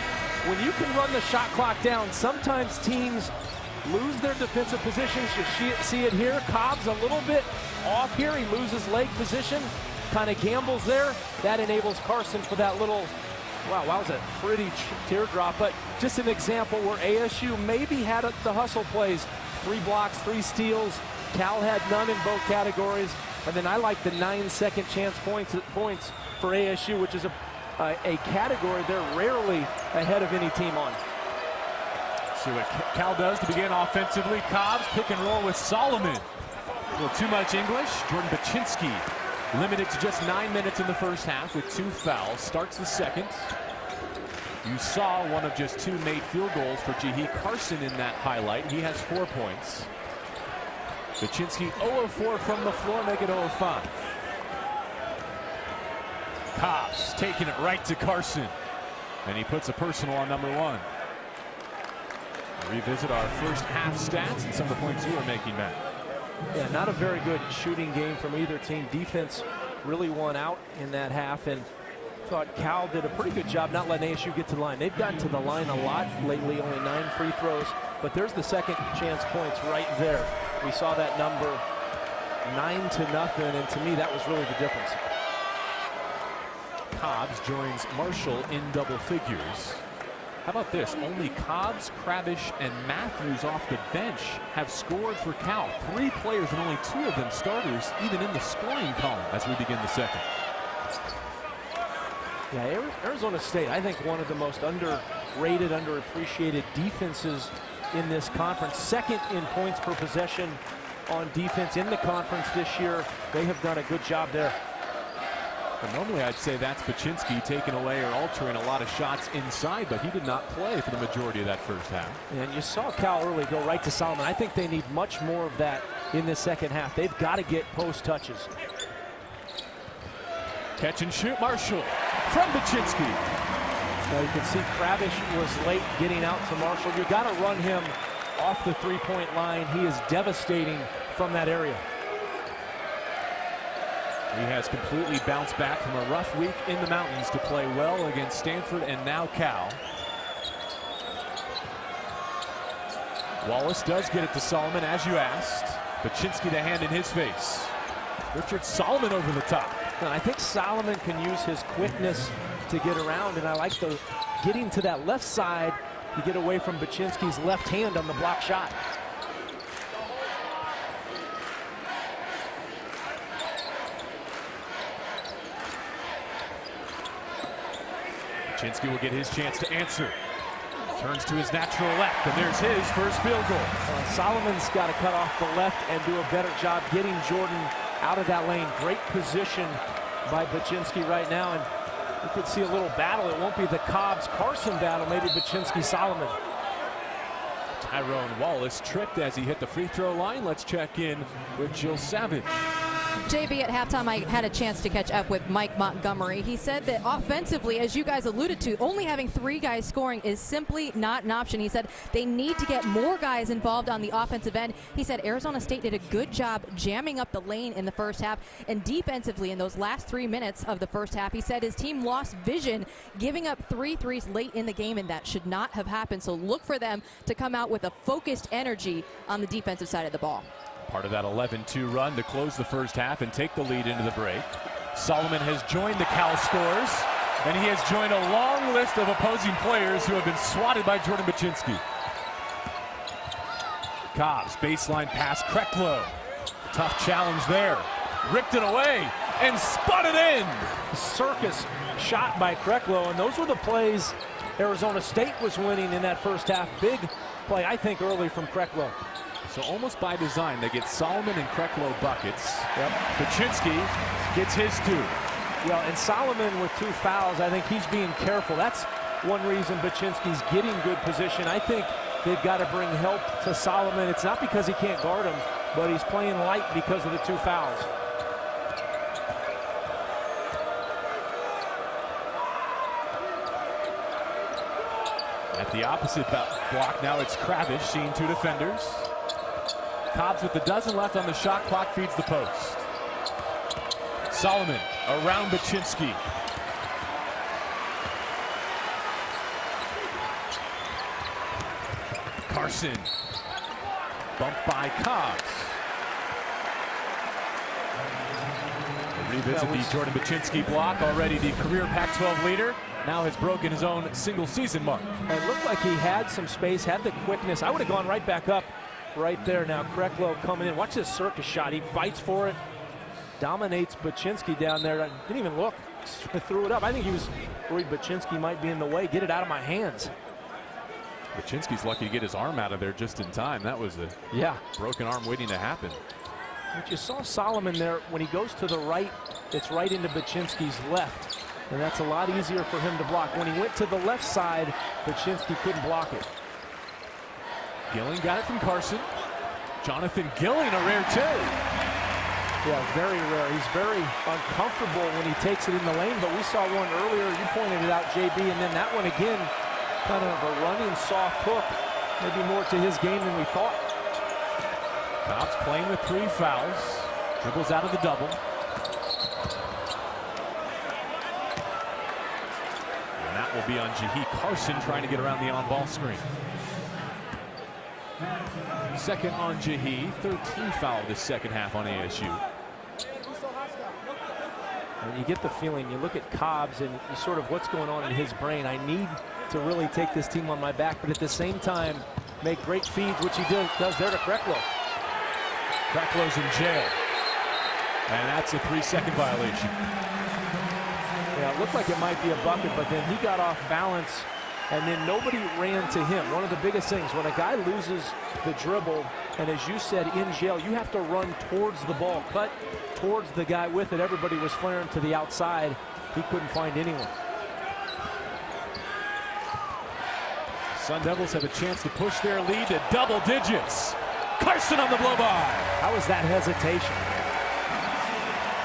when you can run the shot clock down, sometimes teams lose their defensive positions. You see it here. Cobb's a little bit off here. He loses leg position, kind of gambles there. That enables Carson for that little, wow, that was a pretty teardrop, but just an example where ASU maybe had the hustle plays. 3 blocks, 3 steals. Cal had none in both categories. And then I like the 9-second chance points for ASU, which is a category they're rarely ahead of any team on. See what Cal does to begin offensively. Cobbs pick and roll with Solomon. A little too much English. Jordan Baczynski limited to just 9 minutes in the first half with 2 fouls. Starts the second. You saw one of just 2 made field goals for Jihee Carson in that highlight. He has 4 points. Baczynski 0 of 4 from the floor, make it 0 of 5. Cobbs taking it right to Carson. And he puts a personal on number 1. Revisit our first half stats and some of the points you were making, Matt. Yeah, not a very good shooting game from either team. Defense really won out in that half, and thought Cal did a pretty good job not letting ASU get to the line. They've gotten to the line a lot lately, only 9 free throws, but there's the second chance points right there. We saw that number 9-0, and to me that was really the difference. Cobbs joins Marshall in double figures. How about this? Only Cobbs, Kravish, and Matthews off the bench have scored for Cal. 3 players and only 2 of them starters, even in the scoring column as we begin the second. Yeah, Arizona State, I think one of the most underrated, underappreciated defenses in this conference. Second in points per possession on defense in the conference this year. They have done a good job there. But normally I'd say that's Baczynski taking away or altering a lot of shots inside, but he did not play for the majority of that first half. And you saw Cal early go right to Solomon. I think they need much more of that in the second half. They've got to get post touches. Catch and shoot, Marshall from Baczynski. Now you can see Kravish was late getting out to Marshall. You got to run him off the three-point line. He is devastating from that area. He has completely bounced back from a rough week in the mountains to play well against Stanford and now Cal. Wallace does get it to Solomon, as you asked. Baczynski the hand in his face. Richard Solomon over the top. Now, I think Solomon can use his quickness to get around, and I like the getting to that left side to get away from Baczynski's left hand on the block shot. Baczynski will get his chance to answer. Turns to his natural left, and there's his first field goal. Solomon's got to cut off the left and do a better job getting Jordan out of that lane. Great position by Baczynski right now, and you could see a little battle. It won't be the Cobbs-Carson battle, maybe Baczynski-Solomon. Tyrone Wallace tripped as he hit the free throw line. Let's check in with Jill Savage. JB, at halftime, I had a chance to catch up with Mike Montgomery. He said that offensively, as you guys alluded to, only having 3 guys scoring is simply not an option. He said they need to get more guys involved on the offensive end. He said Arizona State did a good job jamming up the lane in the first half, and defensively in those last 3 minutes of the first half, he said his team lost vision, giving up 3 threes late in the game, and that should not have happened. So look for them to come out with a focused energy on the defensive side of the ball. Part of that 11-2 run to close the first half and take the lead into the break. Solomon has joined the Cal scores, and he has joined a long list of opposing players who have been swatted by Jordan Baczynski. Cobbs, baseline pass, Krecklow. Tough challenge there. Ripped it away and spun it in. Circus shot by Krecklow, and those were the plays Arizona State was winning in that first half. Big play, I think, early from Krecklow. So almost by design, they get Solomon and Krecklow buckets. Yep. Baczynski gets his 2. Yeah, and Solomon with 2 fouls, I think he's being careful. That's one reason Baczynski's getting good position. I think they've got to bring help to Solomon. It's not because he can't guard him, but he's playing light because of the 2 fouls. At the opposite block now, it's Kravish seeing 2 defenders. Cobbs with the dozen left on the shot clock feeds the post. Solomon around Baczynski. Carson. Bumped by Cobbs. Revisit the Jordan Baczynski block. Already the career Pac-12 leader. Now has broken his own single season mark. It looked like he had some space, had the quickness. I would have gone right back up right there. Now Krecklow coming in. Watch this circus shot. He fights for it. Dominates Baczynski down there. Didn't even look. Threw it up. I think he was worried Baczynski might be in the way. Get it out of my hands. Baczynski's lucky to get his arm out of there just in time. That was a broken arm waiting to happen. But you saw Solomon there, when he goes to the right, it's right into Baczynski's left. And that's a lot easier for him to block. When he went to the left side, Baczynski couldn't block it. Gilling got it from Carson. Jonathan Gilling, a rare two. Yeah, very rare. He's very uncomfortable when he takes it in the lane, but we saw one earlier. You pointed it out, JB, and then that one again, kind of a running soft hook. Maybe more to his game than we thought. Cobb's playing with 3 fouls. Dribbles out of the double. And that will be on Jahi Carson trying to get around the on-ball screen. Second on Jahi, 13 foul this second half on ASU. And you get the feeling, you look at Cobbs and you sort of what's going on in his brain. I need to really take this team on my back, but at the same time, make great feeds, which he does there to Krecklow. Krecklow's in jail. And that's a 3-second violation. Yeah, it looked like it might be a bucket, but then he got off balance, and then nobody ran to him. One of the biggest things, when a guy loses the dribble, and as you said, in jail, you have to run towards the ball, cut towards the guy with it. Everybody was flaring to the outside. He couldn't find anyone. Sun Devils have a chance to push their lead to double digits. Carson on the blow by. How was that hesitation?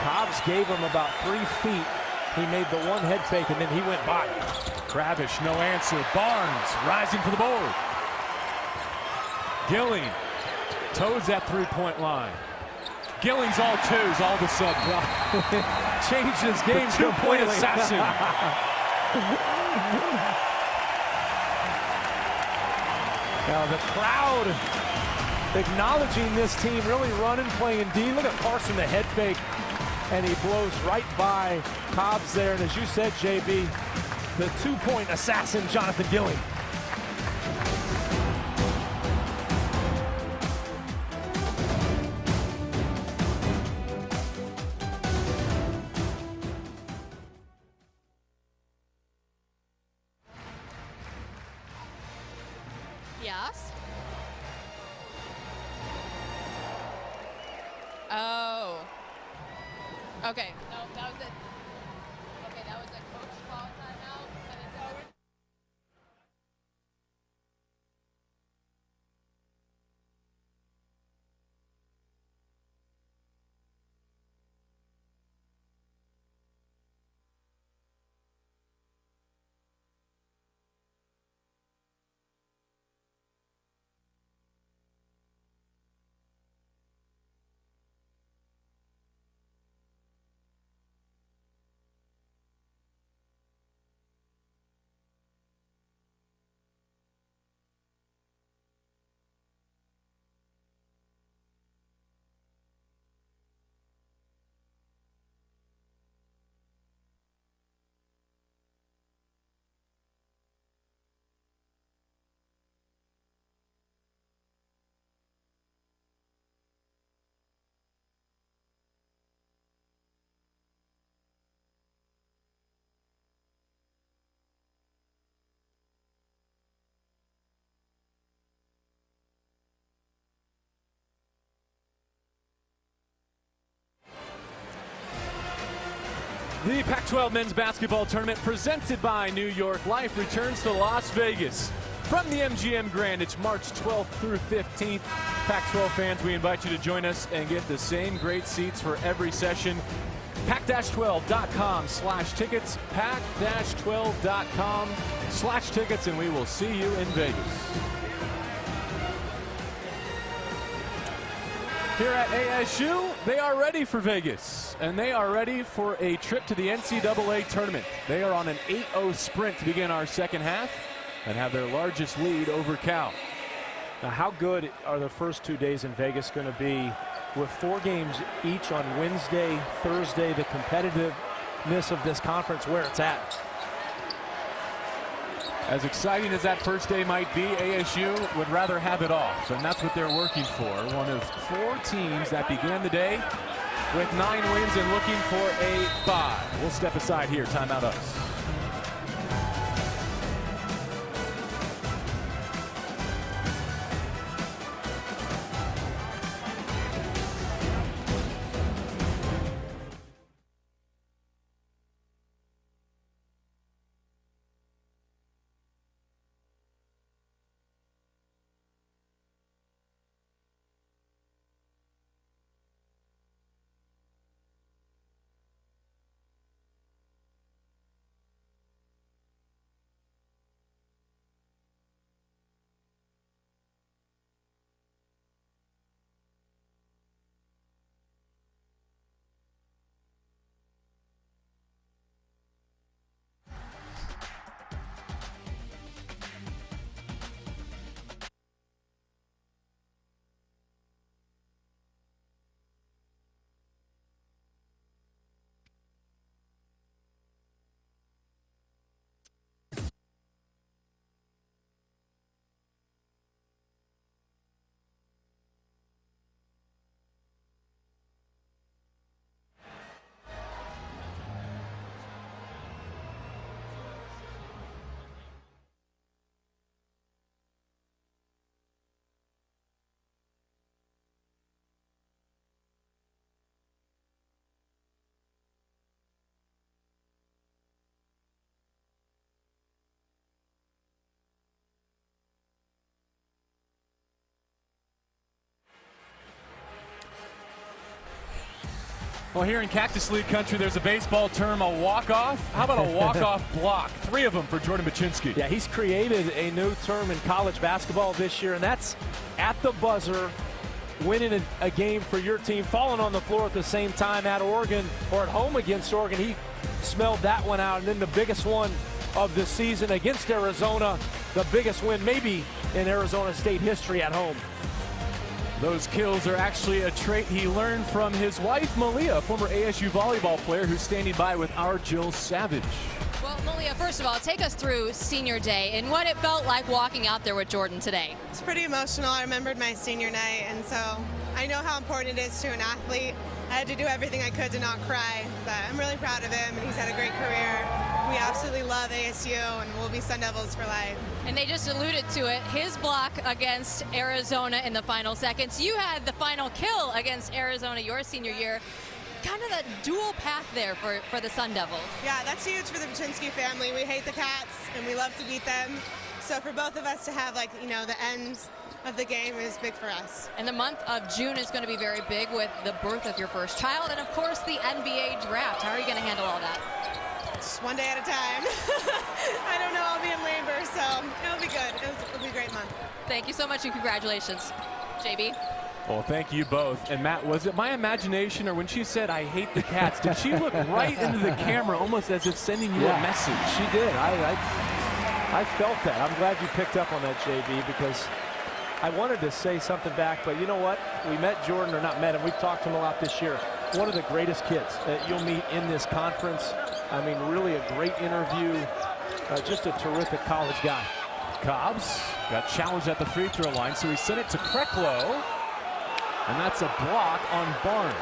Cobbs gave him about 3 feet. He made the one head fake, and then he went by. Kravish, no answer. Barnes rising for the board. Gilling toes that 3-point line. Gilling's all twos all of a sudden. Changed his game. 2-point assassin. Now the crowd acknowledging this team, really running, playing D. Look at Carson, the head fake, and he blows right by Cobbs there. And as you said, JB, the 2-point assassin, Jonathan Gilling. Yes. Oh. Okay. No, that was it. Okay, that was a coach call timeout. So it's over. The Pac-12 men's basketball tournament presented by New York Life returns to Las Vegas. From the MGM Grand, it's March 12th through 15th. Pac-12 fans, we invite you to join us and get the same great seats for every session. Pac-12.com/tickets, Pac-12.com/tickets, and we will see you in Vegas. Here at ASU, they are ready for Vegas, and they are ready for a trip to the NCAA tournament. They are on an 8-0 sprint to begin our second half and have their largest lead over Cal. Now, how good are the first 2 days in Vegas going to be with 4 games each on Wednesday, Thursday, the competitiveness of this conference where it's at? As exciting as that first day might be, ASU would rather have it off, and that's what they're working for. One of 4 teams that began the day with 9 wins and looking for a bye. We'll step aside here. Timeout us. Well, here in Cactus League country, there's a baseball term, a walk-off. How about a walk-off block? 3 of them for Jordan Baczynski. Yeah, he's created a new term in college basketball this year, and that's at the buzzer, winning a game for your team, falling on the floor at the same time at Oregon or at home against Oregon. He smelled that one out. And then the biggest one of the season against Arizona, the biggest win maybe in Arizona State history at home. Those kills are actually a trait he learned from his wife, Malia, a former ASU volleyball player who's standing by with our Jill Savage. Well, Malia, first of all, take us through senior day and what it felt like walking out there with Jordan today. It's pretty emotional. I remembered my senior night, and so I know how important it is to an athlete. I had to do everything I could to not cry, but I'm really proud of him, and he's had a great career. We absolutely love ASU, and we'll be Sun Devils for life. And they just alluded to it, his block against Arizona in the final seconds. You had the final kill against Arizona your senior year. Kind of that dual path there for the Sun Devils. Yeah, that's huge for the Baczynski family. We hate the Cats, and we love to beat them. So for both of us to have, like, you know, the end of the game is big for us. And the month of June is going to be very big with the birth of your first child and, of course, the NBA draft. How are you going to handle all that? Just one day at a time. I don't know. I'll be in labor, so it'll be good. It'll be a great month. Thank you so much, and congratulations. JB? Well, thank you both. And Matt, was it my imagination, or when she said, "I hate the Cats," did she look right into the camera almost as if sending you a message? She did. I felt that. I'm glad you picked up on that, JB, because I wanted to say something back, but you know what? We met Jordan, or not met him. We've talked to him a lot this year. One of the greatest kids that you'll meet in this conference. I mean, really a great interview. Just a terrific college guy. Cobbs got challenged at the free throw line, so he sent it to Krecklow. And that's a block on Barnes.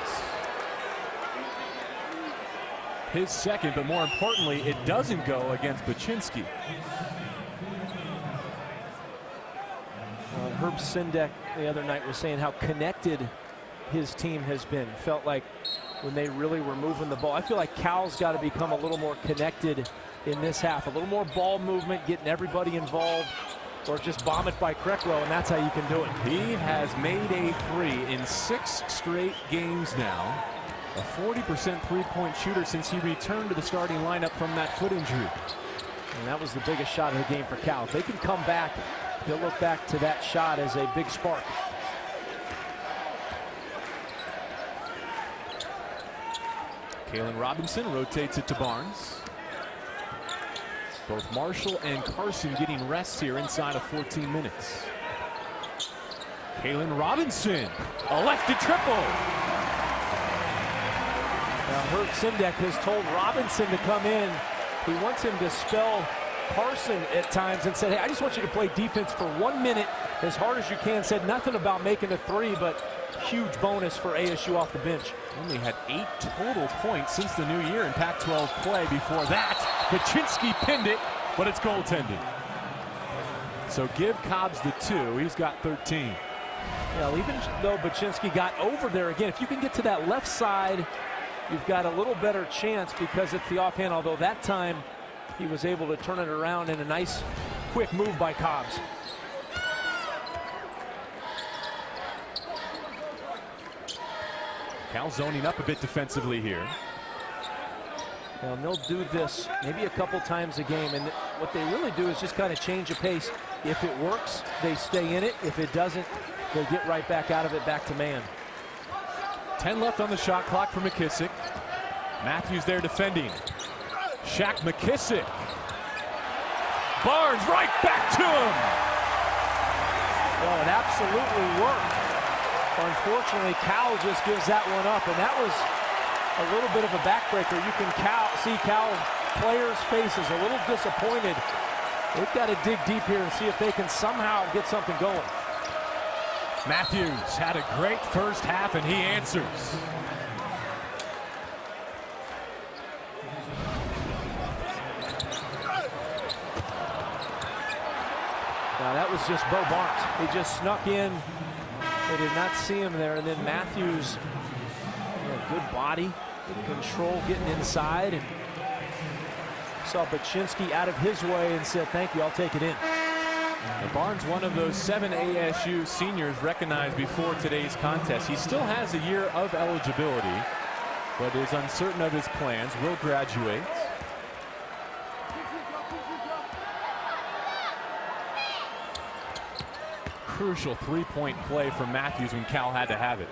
His second, but more importantly, it doesn't go against Baczynski. Herb Sendek the other night was saying how connected his team has been. Felt like when they really were moving the ball. I feel like Cal's got to become a little more connected in this half. A little more ball movement, getting everybody involved, or just bomb it by Krecklow, and that's how you can do it. He has made a 3 in 6 straight games now. A 40% three-point shooter since he returned to the starting lineup from that foot injury. And that was the biggest shot of the game for Cal. If they can come back, they'll look back to that shot as a big spark. Kalen Robinson rotates it to Barnes. Both Marshall and Carson getting rests here inside of 14 minutes. Kalen Robinson, a lefty triple. Now Herb Sendek has told Robinson to come in. He wants him to spell Carson at times and said, hey, I just want you to play defense for 1 minute as hard as you can. Said nothing about making a 3, but huge bonus for ASU off the bench. Only had 8 total points since the new year in Pac-12 play. Before that, Baczynski pinned it, but it's goaltended. So give Cobbs the 2. He's got 13. Yeah, even though Baczynski got over there again, if you can get to that left side, you've got a little better chance because it's the offhand, although that time he was able to turn it around in a nice, quick move by Cobbs. Cal zoning up a bit defensively here. Well, and they'll do this maybe a couple times a game, and what they really do is just kind of change the pace. If it works, they stay in it. If it doesn't, they get right back out of it, back to man. 10 left on the shot clock for McKissick. Matthews there defending. Shaq McKissick. Barnes right back to him. Well, it absolutely worked. Unfortunately, Cal just gives that one up, and that was a little bit of a backbreaker. You can see Cal players' faces a little disappointed. They've got to dig deep here and see if they can somehow get something going. Matthews had a great first half, and he answers. Now that was just Bo Barnes. He just snuck in. They did not see him there, and then Matthews, good body, good control, getting inside, and saw Baczynski out of his way and said, thank you, I'll take it in. And Barnes, one of those 7 ASU seniors recognized before today's contest. He still has a year of eligibility. but is uncertain of his plans, will graduate. Crucial three-point play from Matthews when Cal had to have it.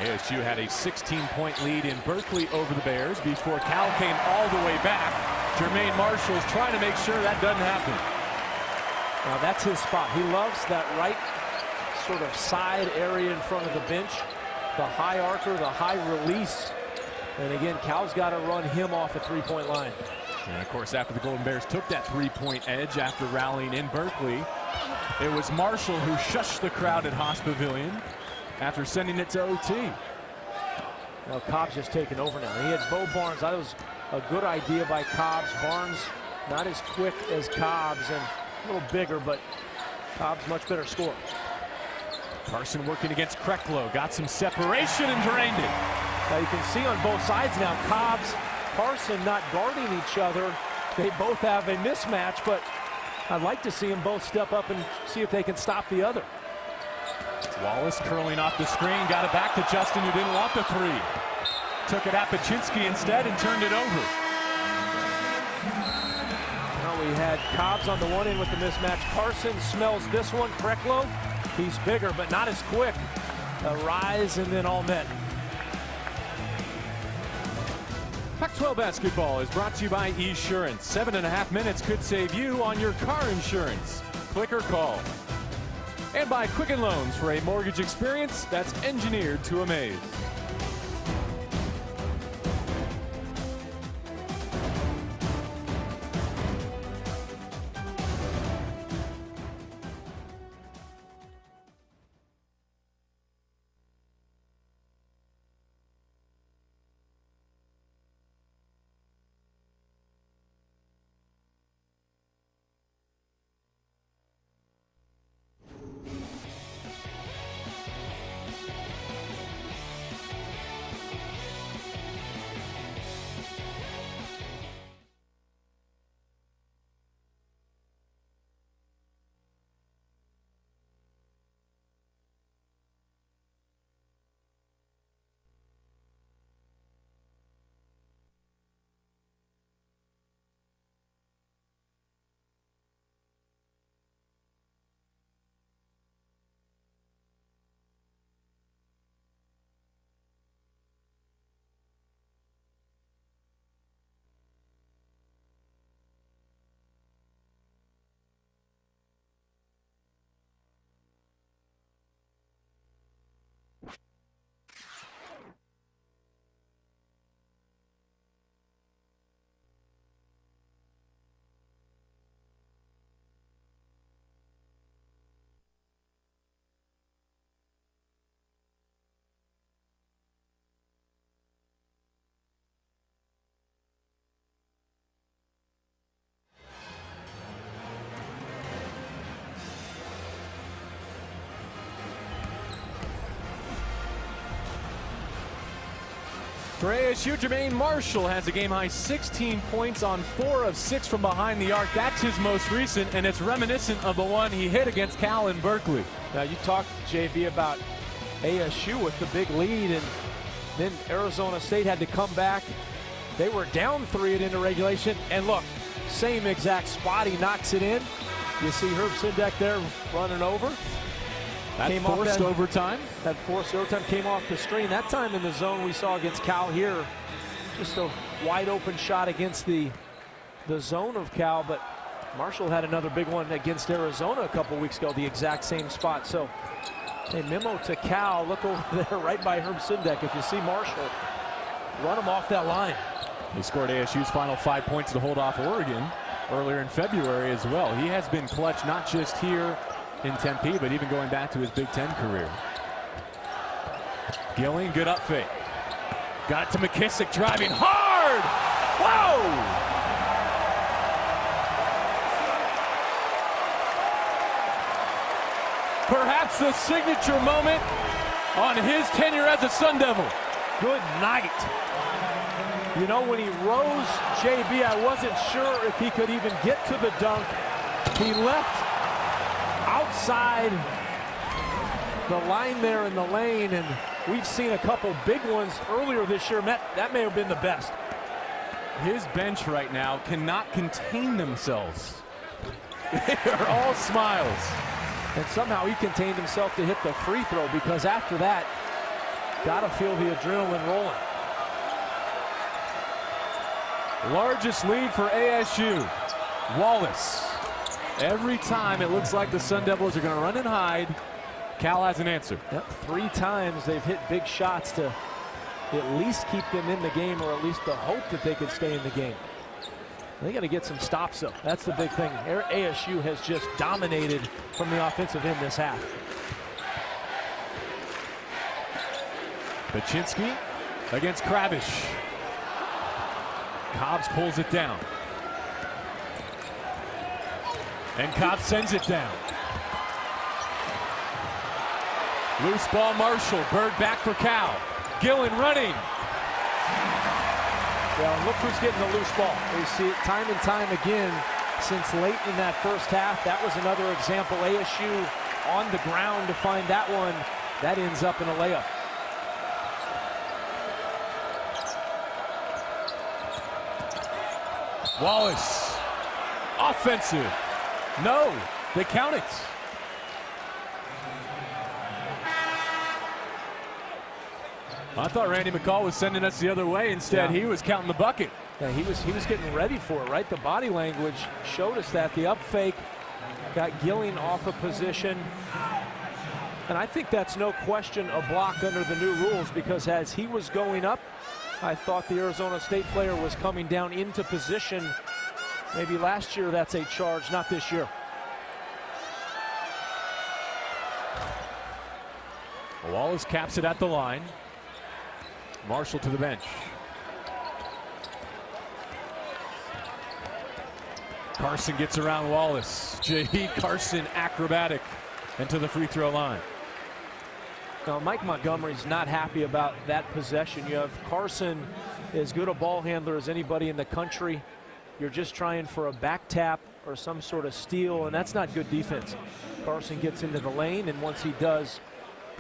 ASU had a 16-point lead in Berkeley over the Bears before Cal came all the way back. Jermaine Marshall is trying to make sure that doesn't happen. Now that's his spot. He loves that right sort of side area in front of the bench. The high archer, the high release. And again, Cal's got to run him off a three-point line. And of course, after the Golden Bears took that three-point edge after rallying in Berkeley, it was Marshall who shushed the crowd at Haas Pavilion after sending it to OT. Well, Cobb's just taking over now. He had Bo Barnes. That was a good idea by Cobbs. Barnes not as quick as Cobbs and a little bigger, but Cobb's much better scorer. Carson working against Krecklow. Got some separation and drained it. Now you can see on both sides now, Cobbs, Carson not guarding each other. They both have a mismatch, but I'd like to see them both step up and see if they can stop the other. Wallace curling off the screen, got it back to Justin, who didn't want the three. Took it at Paczynski instead and turned it over. Now we had Cobbs on the one end with the mismatch. Carson smells this one. Krecklow, he's bigger but not as quick. A rise and then all net. Pac-12 basketball is brought to you by Esurance. 7.5 minutes could save you on your car insurance. Click or call. And by Quicken Loans for a mortgage experience that's engineered to amaze. For ASU, Jermaine Marshall has a game-high 16 points on 4 of 6 from behind the arc. That's his most recent, and it's reminiscent of the one he hit against Cal in Berkeley. Now you talked, JB, about ASU with the big lead, and then Arizona State had to come back. They were down 3 at end of regulation, and look, same exact spot. He knocks it in. You see Herb Sindek there running over. That forced overtime. That forced overtime came off the screen. That time in the zone we saw against Cal here. Just a wide open shot against the zone of Cal, but Marshall had another big one against Arizona a couple weeks ago, the exact same spot. So a memo to Cal, look over there right by Herb Sindek. If you see Marshall, run him off that line. He scored ASU's final 5 points to hold off Oregon earlier in February as well. He has been clutch not just here in Tempe, but even going back to his Big Ten career. Gilling, good up fake. Got it to McKissick, driving hard. Whoa! Perhaps the signature moment on his tenure as a Sun Devil. Good night. You know, when he rose, JB, I wasn't sure if he could even get to the dunk. He left outside the line there in the lane, and we've seen a couple big ones earlier this year. That may have been the best. His bench right now cannot contain themselves. They're all smiles. And somehow he contained himself to hit the free throw, because after that, gotta feel the adrenaline rolling. Largest lead for ASU. Wallace. Every time it looks like the Sun Devils are going to run and hide, Cal has an answer. Yep, 3 times they've hit big shots to at least keep them in the game, or at least the hope that they could stay in the game. They got to get some stops, though. That's the big thing. ASU has just dominated from the offensive end this half. Baczynski against Kravish. Cobbs pulls it down. And Cobbs sends it down. Loose ball, Marshall. Bird back for Cal. Gillen running. Well, look who's getting the loose ball. We see it time and time again since late in that first half. That was another example. ASU on the ground to find that one. That ends up in a layup. Wallace. Offensive. No, they count it. I thought Randy McCall was sending us the other way. Instead, he was counting the bucket. Yeah, he was getting ready for it, right? The body language showed us that. The up fake got Gilling off of position. And I think that's no question a block under the new rules, because as he was going up, I thought the Arizona State player was coming down into position. Maybe last year that's a charge, not this year. Wallace caps it at the line. Marshall to the bench. Carson gets around Wallace. J.E. Carson acrobatic and to the free throw line. Now, Mike Montgomery's not happy about that possession. You have Carson, as good a ball handler as anybody in the country. You're just trying for a back tap or some sort of steal, and that's not good defense. Carson gets into the lane, and once he does,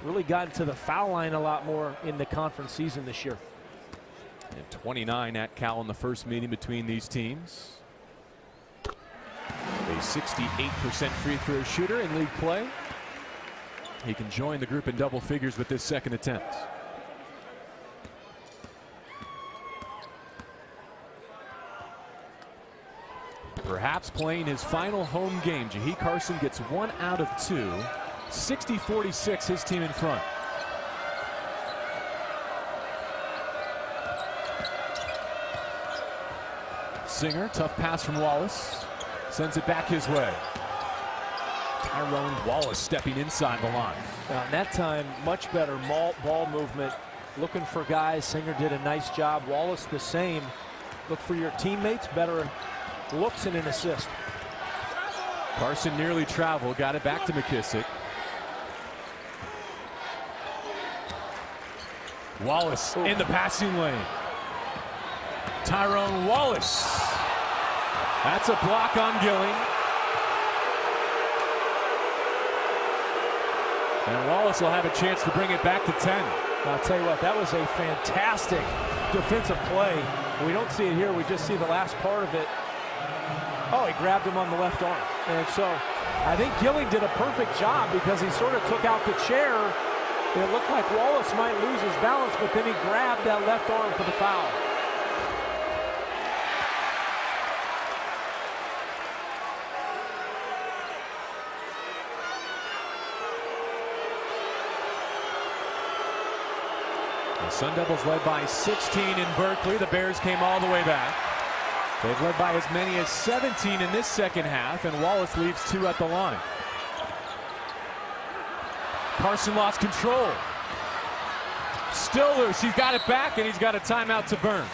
really got into the foul line a lot more in the conference season this year. And 29 at Cal in the first meeting between these teams. A 68% free throw shooter in league play. He can join the group in double figures with this second attempt. Perhaps playing his final home game. J.E. Carson gets 1 out of 2. 60-46, his team in front. Singer, tough pass from Wallace. Sends it back his way. Tyrone Wallace stepping inside the line. Now, that time, much better ball movement. Looking for guys. Singer did a nice job. Wallace the same. Look for your teammates. Better looks and an assist. Carson nearly traveled. Got it back to McKissick. Wallace in the passing lane. Tyrone Wallace. That's a block on Gilling. And Wallace will have a chance to bring it back to 10. I'll tell you what, that was a fantastic defensive play. We don't see it here. We just see the last part of it. Oh, he grabbed him on the left arm. And so I think Gilling did a perfect job, because he sort of took out the chair. It looked like Wallace might lose his balance, but then he grabbed that left arm for the foul. The Sun Devils led by 16 in Berkeley. The Bears came all the way back. They've led by as many as 17 in this second half, and Wallace leaves 2 at the line. Carson lost control. Still loose. He's got it back, and he's got a timeout to burn.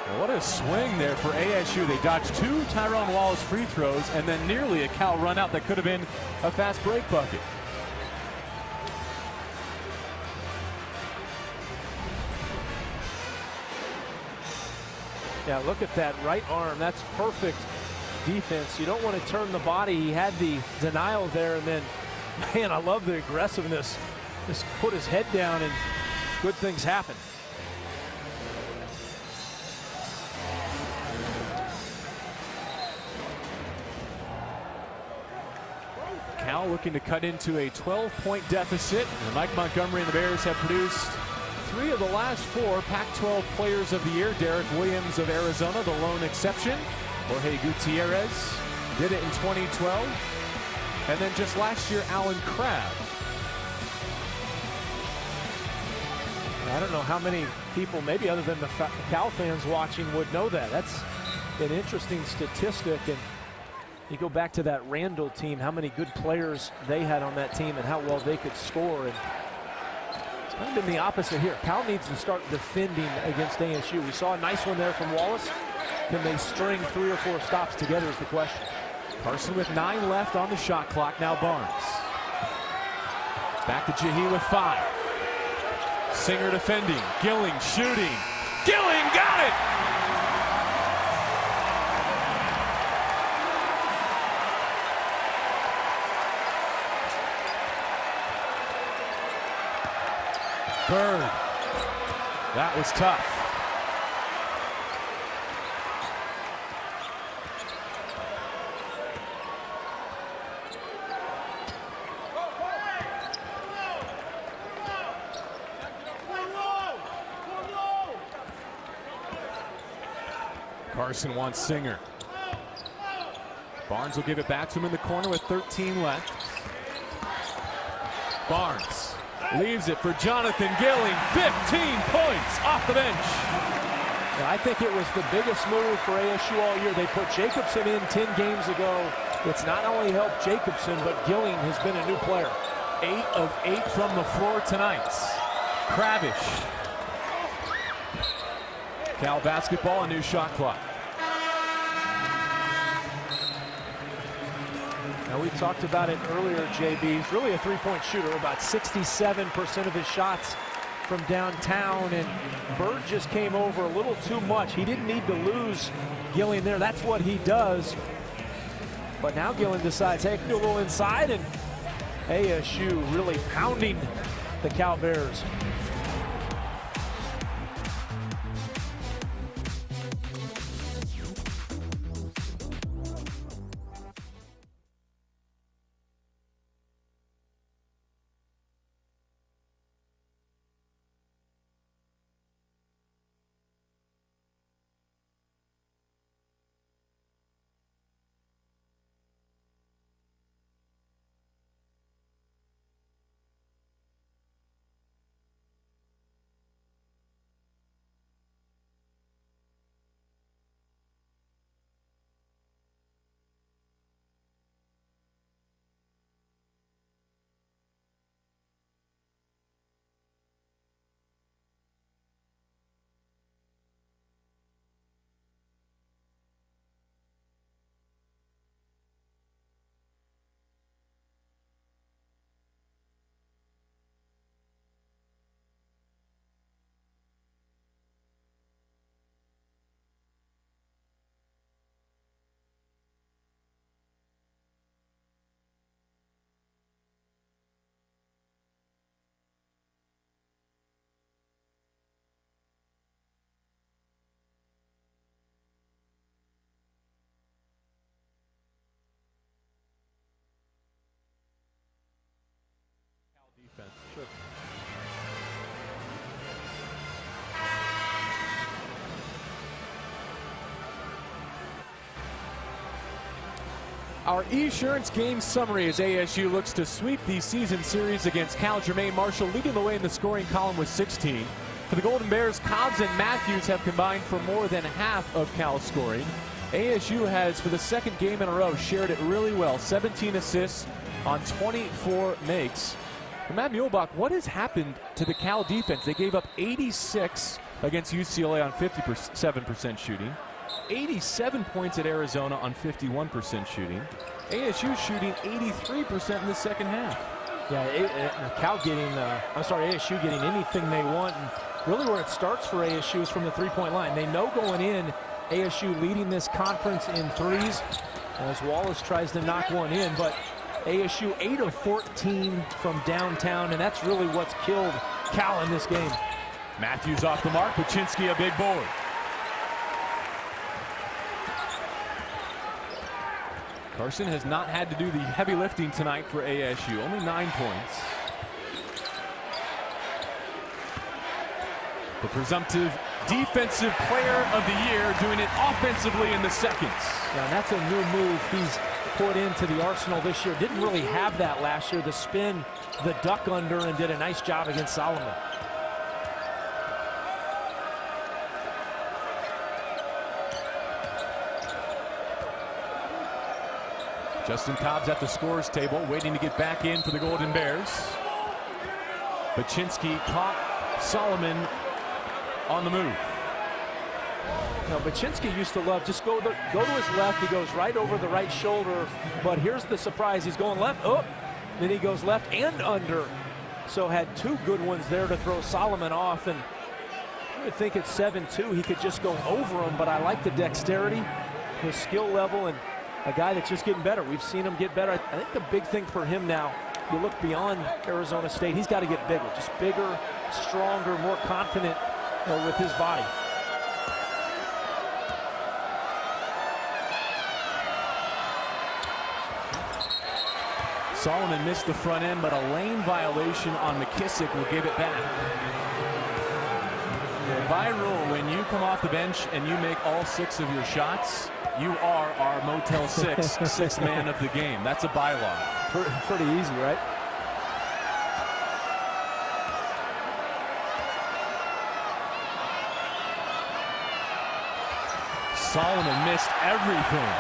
Well, what a swing there for ASU. They dodged 2 Tyrone Wallace free throws and then nearly a Cal run out that could have been a fast break bucket. Yeah, look at that right arm. That's perfect defense. You don't want to turn the body. He had the denial there, and then, man, I love the aggressiveness. Just put his head down, and good things happen. Cal looking to cut into a 12-point deficit. And Mike Montgomery and the Bears have produced 3 of the last 4 Pac-12 Players of the Year. Derek Williams of Arizona, the lone exception. Jorge Gutierrez did it in 2012. And then just last year, Alan Crabb. I don't know how many people, maybe other than the Cal fans watching, would know that. That's an interesting statistic. And you go back to that Randall team, how many good players they had on that team and how well they could score. And it's kind of been the opposite here. Cal needs to start defending against ASU. We saw a nice one there from Wallace. Can they string 3 or 4 stops together is the question. Carson with 9 left on the shot clock. Now Barnes. Back to Jahi with 5. Singer defending. Gilling shooting. Gilling got it! Bird. That was tough. Carson wants Singer. Barnes will give it back to him in the corner with 13 left. Barnes leaves it for Jonathan Gilling. 15 points off the bench. Yeah, I think it was the biggest move for ASU all year. They put Jacobson in 10 games ago. It's not only helped Jacobson, but Gilling has been a new player. 8 of 8 from the floor tonight. Kravish. Cal basketball, a new shot clock. Now, we talked about it earlier, JB. He's really a three-point shooter. About 67% of his shots from downtown, and Bird just came over a little too much. He didn't need to lose Gilling there. That's what he does. But now Gilling decides, hey, I can do a little inside, and ASU really pounding the Cal Bears. Sure. Our Esurance game summary as ASU looks to sweep the season series against Cal. Jermaine Marshall leading the way in the scoring column with 16. For the Golden Bears, Cobbs and Matthews have combined for more than half of Cal's scoring. ASU has, for the second game in a row, shared it really well. 17 assists on 24 makes. Matt Muehlbach, what has happened to the Cal defense? They gave up 86 against UCLA on 57% shooting. 87 points at Arizona on 51% shooting. ASU shooting 83% in the second half. Yeah, Cal getting, ASU getting anything they want. And really where it starts for ASU is from the three-point line. They know going in ASU leading this conference in threes as Wallace tries to knock one in, but ASU 8 of 14 from downtown, and that's really what's killed Cal in this game. Matthews off the mark, Paczynski a big board. Carson has not had to do the heavy lifting tonight for ASU, only 9 points. The presumptive defensive player of the year doing it offensively in the seconds. Yeah, and that's a new move he's put into the arsenal this year. Didn't really have that last year. The spin, the duck under, and did a nice job against Solomon. Justin Cobb's at the scores table, waiting to get back in for the Golden Bears. Paczynski caught Solomon on the move. Now, Paczynski used to love just go to his left. He goes right over the right shoulder. But here's the surprise. He's going left. Oh, then he goes left and under. So had 2 good ones there to throw Solomon off. And I would think at 7-2 he could just go over him. But I like the dexterity, his skill level, and a guy that's just getting better. We've seen him get better. I think the big thing for him now, you look beyond Arizona State, he's got to get bigger. Just bigger, stronger, more confident with his body. Solomon missed the front end, but a lane violation on McKissick will give it back. By rule, when you come off the bench and you make all 6 of your shots, you are our Motel 6 sixth man of the game. That's a bylaw. Pretty easy, right? Solomon missed everything.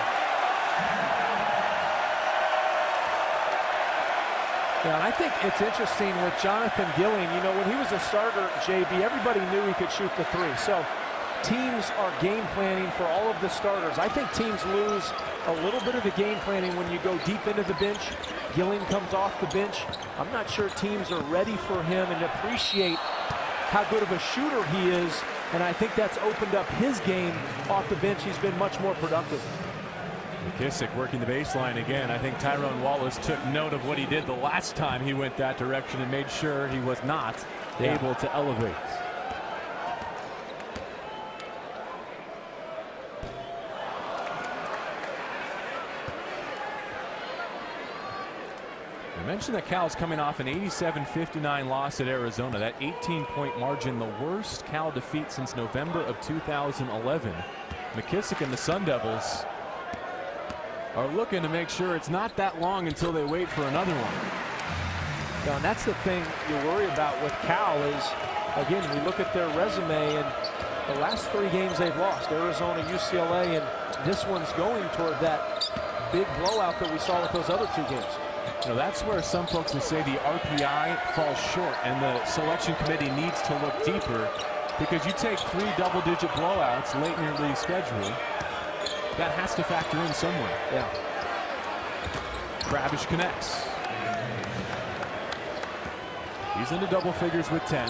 Yeah, and I think it's interesting with Jonathan Gilling. You know, when he was a starter, JB, everybody knew he could shoot the 3. So teams are game planning for all of the starters. I think teams lose a little bit of the game planning when you go deep into the bench. Gilling comes off the bench. I'm not sure teams are ready for him and appreciate how good of a shooter he is. And I think that's opened up his game off the bench. He's been much more productive. McKissick working the baseline again. I think Tyrone Wallace took note of what he did the last time he went that direction and made sure he was not able to elevate. I mentioned that Cal's coming off an 87-59 loss at Arizona. That 18-point margin, the worst Cal defeat since November of 2011. McKissick and the Sun Devils are looking to make sure it's not that long until they wait for another one. Yeah, and that's the thing you worry about with Cal is, again, we look at their resume and the last 3 games they've lost, Arizona, UCLA, and this one's going toward that big blowout that we saw with those other 2 games. You know, that's where some folks would say the RPI falls short and the selection committee needs to look deeper, because you take 3 double-digit blowouts late in your league schedule, that has to factor in somewhere. Yeah. Kravish connects. He's into double figures with 10.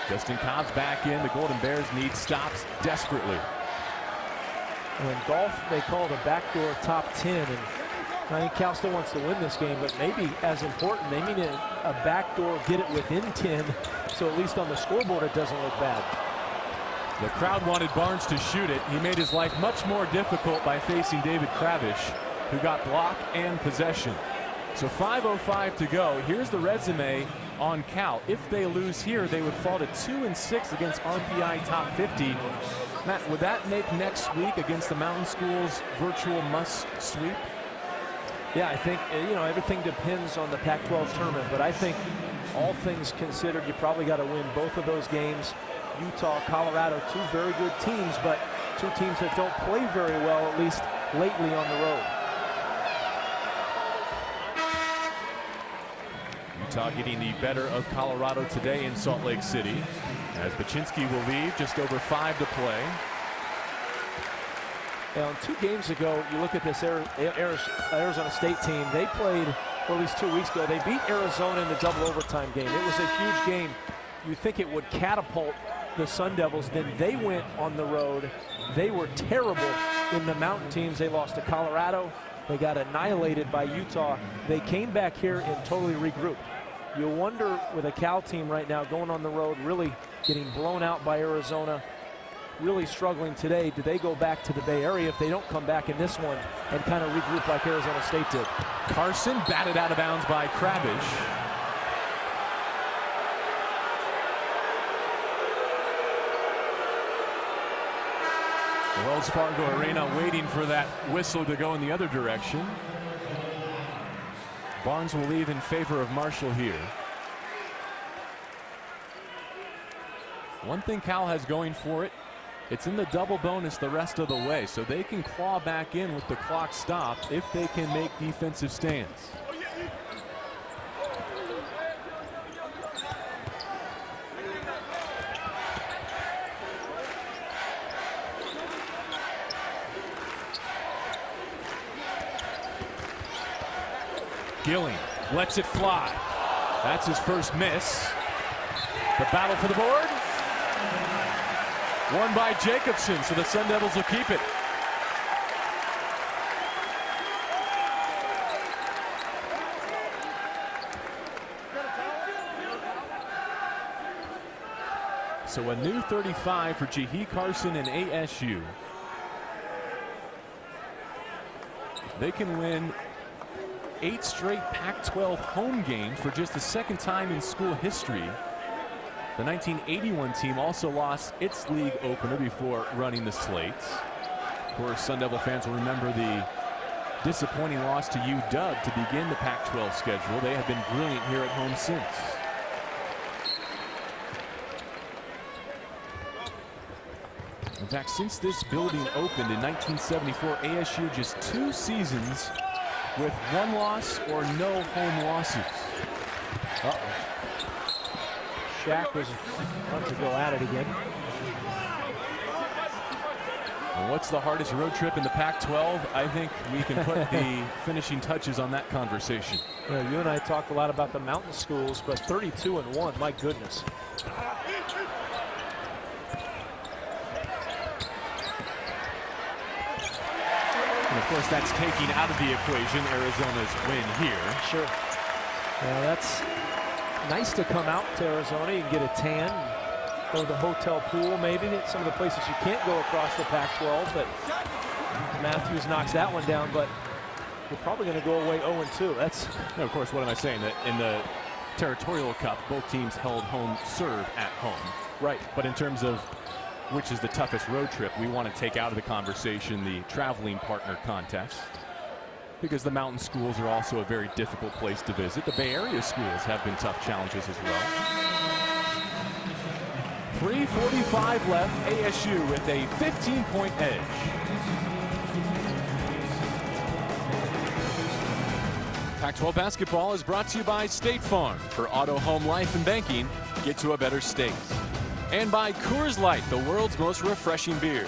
Justin Cobb's back in. The Golden Bears need stops desperately. In golf, they call it a backdoor top 10, and I think Cal still wants to win this game, but maybe as important, they need a backdoor, get it within 10, so at least on the scoreboard it doesn't look bad. The crowd wanted Barnes to shoot it. He made his life much more difficult by facing David Kravish, who got block and possession. So 5:05 to go. Here's the resume on Cal. If they lose here, they would fall to 2-6 against RPI top 50. Matt, would that make next week against the Mountain Schools virtual must sweep? Yeah, I think, you know, everything depends on the Pac-12 tournament, but I think all things considered, you probably got to win both of those games. Utah, Colorado, 2 very good teams, but 2 teams that don't play very well, at least lately on the road. Utah getting the better of Colorado today in Salt Lake City, as Paczynski will leave, just over 5 to play. Now, 2 games ago, you look at this Arizona State team, they played, or at least 2 weeks ago, they beat Arizona in the double overtime game. It was a huge game. You think it would catapult the Sun Devils. Then they went on the road. They were terrible in the Mountain teams. They lost to Colorado. They got annihilated by Utah. They came back here and totally regrouped. You wonder with a Cal team right now going on the road, really getting blown out by Arizona, really struggling today. Do they go back to the Bay Area if they don't come back in this one and kind of regroup like Arizona State did? Carson batted out of bounds by Kravish. Wells Fargo Arena waiting for that whistle to go in the other direction. Barnes will leave in favor of Marshall here. One thing Cal has going for it, it's in the double bonus the rest of the way, so they can claw back in with the clock stopped if they can make defensive stands. Gilling lets it fly. That's his first miss. The battle for the board. Won by Jacobson, so the Sun Devils will keep it. So a new 35 for Jahee Carson and ASU. They can win 8 straight Pac-12 home games for just the second time in school history. The 1981 team also lost its league opener before running the slates. Of course, Sun Devil fans will remember the disappointing loss to UW to begin the Pac-12 schedule. They have been brilliant here at home since. In fact, since this building opened in 1974, ASU just 2 seasons with 1 loss or no home losses. Shaq was about to go at it again. And what's the hardest road trip in the Pac-12? I think we can put the finishing touches on that conversation. You know, you and I talked a lot about the mountain schools, but 32-1, my goodness. And of course, that's taking out of the equation Arizona's win here. Sure. That's nice to come out to Arizona. You can get a tan, go to the hotel pool maybe. Some of the places you can't go across the Pac-12, but Matthews knocks that one down, but we're probably going to go away 0-2. That's, of course, what am I saying? That in the Territorial Cup, both teams held home serve at home. Right. But in terms of which is the toughest road trip, we want to take out of the conversation the traveling partner contest, because the mountain schools are also a very difficult place to visit. The Bay Area schools have been tough challenges as well. 3:45 left, ASU with a 15-point edge. Pac-12 basketball is brought to you by State Farm. For auto, home, life, and banking, get to a better state. And by Coors Light, the world's most refreshing beer.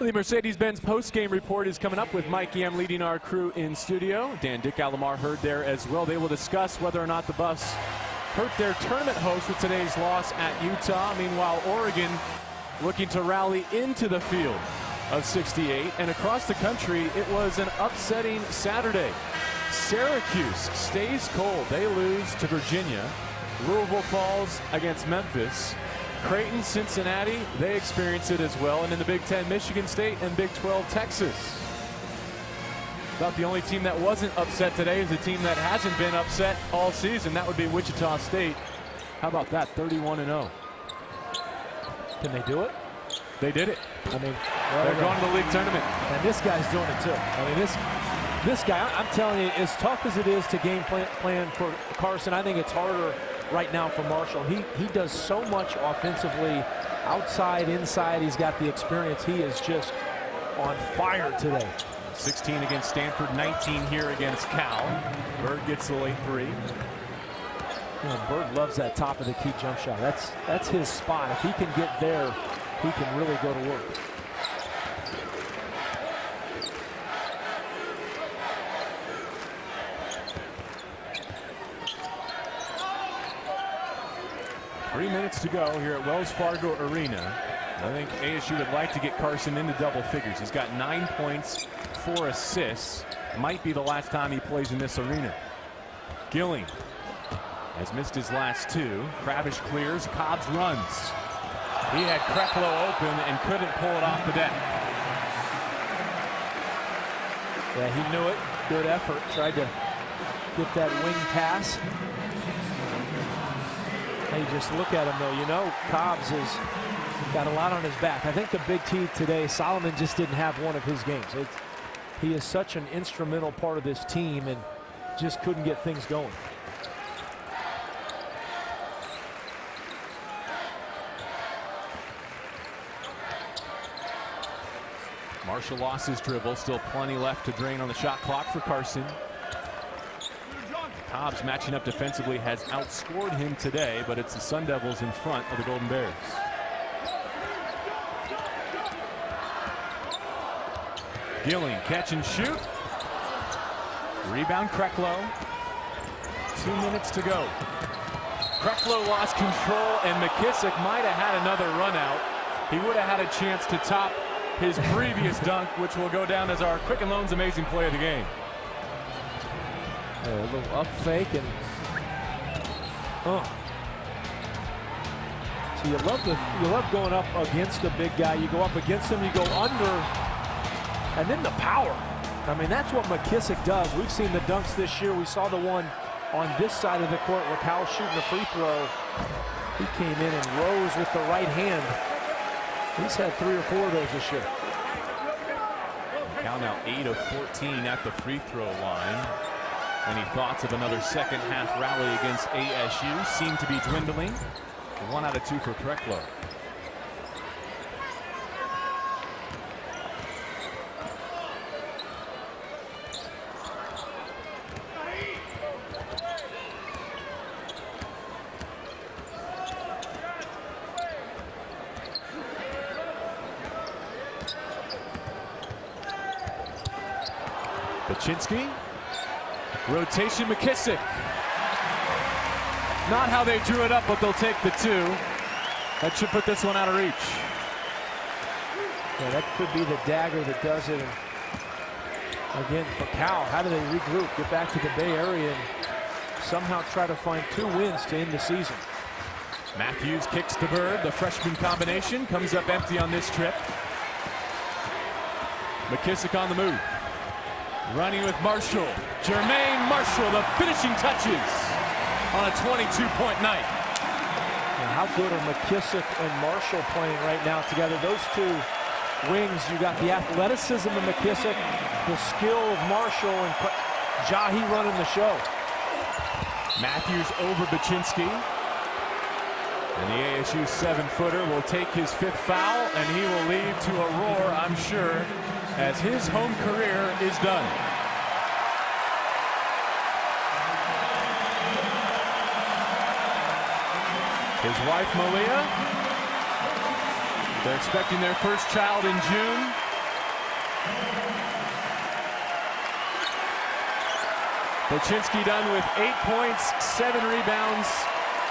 The Mercedes-Benz post-game report is coming up with Mike Yam leading our crew in studio. Dan Dick Alomar heard there as well. They will discuss whether or not the Buffs hurt their tournament host with today's loss at Utah. Meanwhile, Oregon looking to rally into the field of 68. And across the country, it was an upsetting Saturday. Syracuse stays cold. They lose to Virginia. Louisville falls against Memphis. Creighton, Cincinnati, they experience it as well. And in the Big Ten, Michigan State, and Big 12, Texas. About the only team that wasn't upset today is a team that hasn't been upset all season. That would be Wichita State. How about that? 31-0. Can they do it? They did it. I mean, they're going to the league tournament. And this guy's doing it too. I mean, this guy, I'm telling you, as tough as it is to game plan for Carson, I think it's harder right now for Marshall. He does so much offensively, outside, inside. He's got the experience. He is just on fire today. 16 against Stanford, 19 here against Cal. Bird gets the late three. Bird loves that top of the key jump shot. That's his spot. If he can get there, he can really go to work. Three minutes to go here at Wells Fargo Arena. I think ASU would like to get Carson into double figures. He's got 9 points, 4 assists. Might be the last time he plays in this arena. Gilling has missed his last two. Kravish clears. Cobbs runs. He had Krecklow open and couldn't pull it off the deck. Yeah, he knew it. Good effort. Tried to get that wing pass. Hey, just look at him, though. You know, Cobbs has got a lot on his back. I think the big key today, Solomon just didn't have one of his games. He is such an instrumental part of this team and just couldn't get things going. Marshall lost his dribble. Still plenty left to drain on the shot clock for Carson. Cobbs matching up defensively has outscored him today, but it's the Sun Devils in front of the Golden Bears. Gilling, catch and shoot. Rebound, Krecklow. 2 minutes to go. Krecklow lost control, and McKissick might have had another run out. He would have had a chance to top his previous dunk, which will go down as our Quicken Loans amazing play of the game. A little up fake and so you love going up against a big guy. You go up against him, you go under, and then the power. I mean, that's what McKissick does. We've seen the dunks this year. We saw the one on this side of the court where Cal's shooting a free throw. He came in and rose with the right hand. He's had 3 or 4 of those this year. Cal now 8 of 14 at the free throw line. Any thoughts of another second half rally against ASU? Seem to be dwindling. 1 out of 2 for Krecklow. Baczynski. Rotation, McKissick. Not how they drew it up, but they'll take the 2. That should put this one out of reach. Yeah, that could be the dagger that does it. And again, for Cal, how do they regroup, get back to the Bay Area, and somehow try to find 2 wins to end the season? Matthews kicks to Bird. The freshman combination comes up empty on this trip. McKissick on the move. Running with Marshall. Jermaine Marshall, the finishing touches on a 22-point night. And how good are McKissick and Marshall playing right now together? Those 2 wings, you got the athleticism of McKissick, the skill of Marshall, and Jahi running the show. Matthews over Baczynski. And the ASU 7-footer will take his 5th foul, and he will lead to a roar, I'm sure, as his home career is done. His wife, Malia, they're expecting their first child in June. Paczynski done with 8 points, 7 rebounds.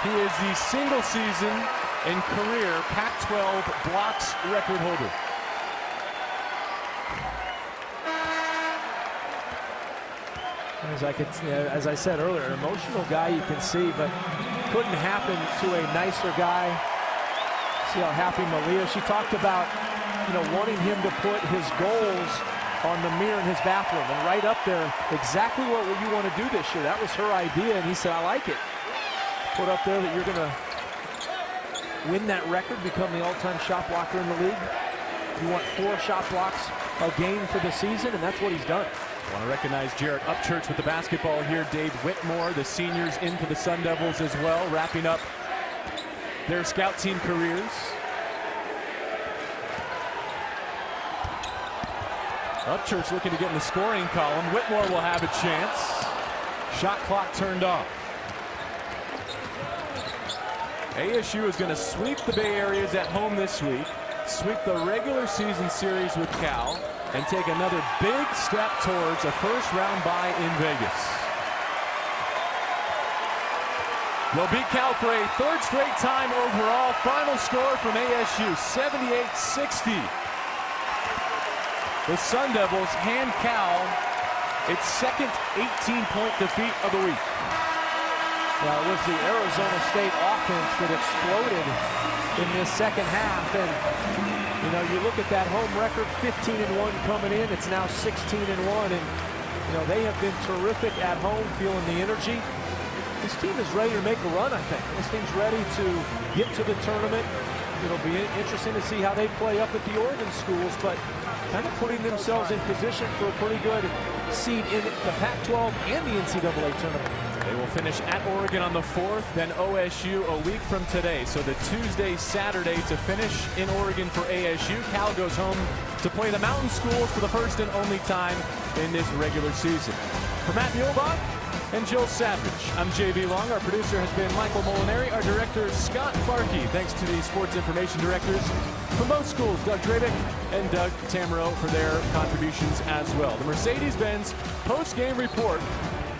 He is the single season and career Pac-12 blocks record holder. As I said earlier, an emotional guy you can see, but couldn't happen to a nicer guy. See how happy Malia. She talked about, wanting him to put his goals on the mirror in his bathroom, and right up there, exactly what you want to do this year. That was her idea, and he said, I like it. Put up there that you're going to win that record, become the all-time shot blocker in the league. You want 4 shot blocks a game for the season, and that's what he's done. I want to recognize Jarrett Upchurch with the basketball here. Dave Whitmore, the seniors in for the Sun Devils as well, wrapping up their scout team careers. Upchurch looking to get in the scoring column. Whitmore will have a chance. Shot clock turned off. ASU is going to sweep the Bay Areas at home this week, sweep the regular season series with Cal, and take another big step towards a first-round bye in Vegas. They'll beat Cal for a 3rd straight time overall. Final score from ASU, 78-60. The Sun Devils hand Cal its second 18-point defeat of the week. Well, it was the Arizona State offense that exploded in this second half, and you look at that home record, 15-1 coming in. It's now 16-1, and they have been terrific at home, feeling the energy. This team is ready to make a run, I think. This team's ready to get to the tournament. It'll be interesting to see how they play up at the Oregon schools, but kind of putting themselves in position for a pretty good seed in the Pac-12 and the NCAA tournament. They will finish at Oregon on the 4th, then OSU a week from today. So the Tuesday, Saturday to finish in Oregon for ASU. Cal goes home to play the Mountain Schools for the first and only time in this regular season. For Matt Muehlbach and Jill Savage, I'm JV Long. Our producer has been Michael Molinari. Our director, Scott Clarkey. Thanks to the sports information directors from both schools, Doug Dravick and Doug Tamaro, for their contributions as well. The Mercedes-Benz post-game report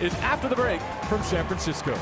is after the break from San Francisco.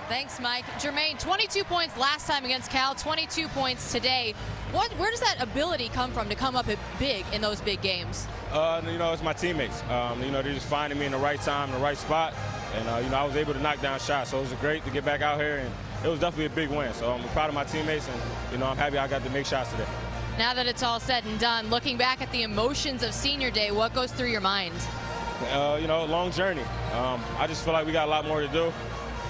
Thanks, Mike. Jermaine, 22 points last time against Cal, 22 points today. Where does that ability come from to come up big in those big games? It's my teammates. They're just finding me in the right time, in the right spot. And, I was able to knock down shots. So it was great to get back out here. And it was definitely a big win. So I'm proud of my teammates. And, I'm happy I got to make shots today. Now that it's all said and done, looking back at the emotions of senior day, what goes through your mind? Long journey. I just feel like we got a lot more to do.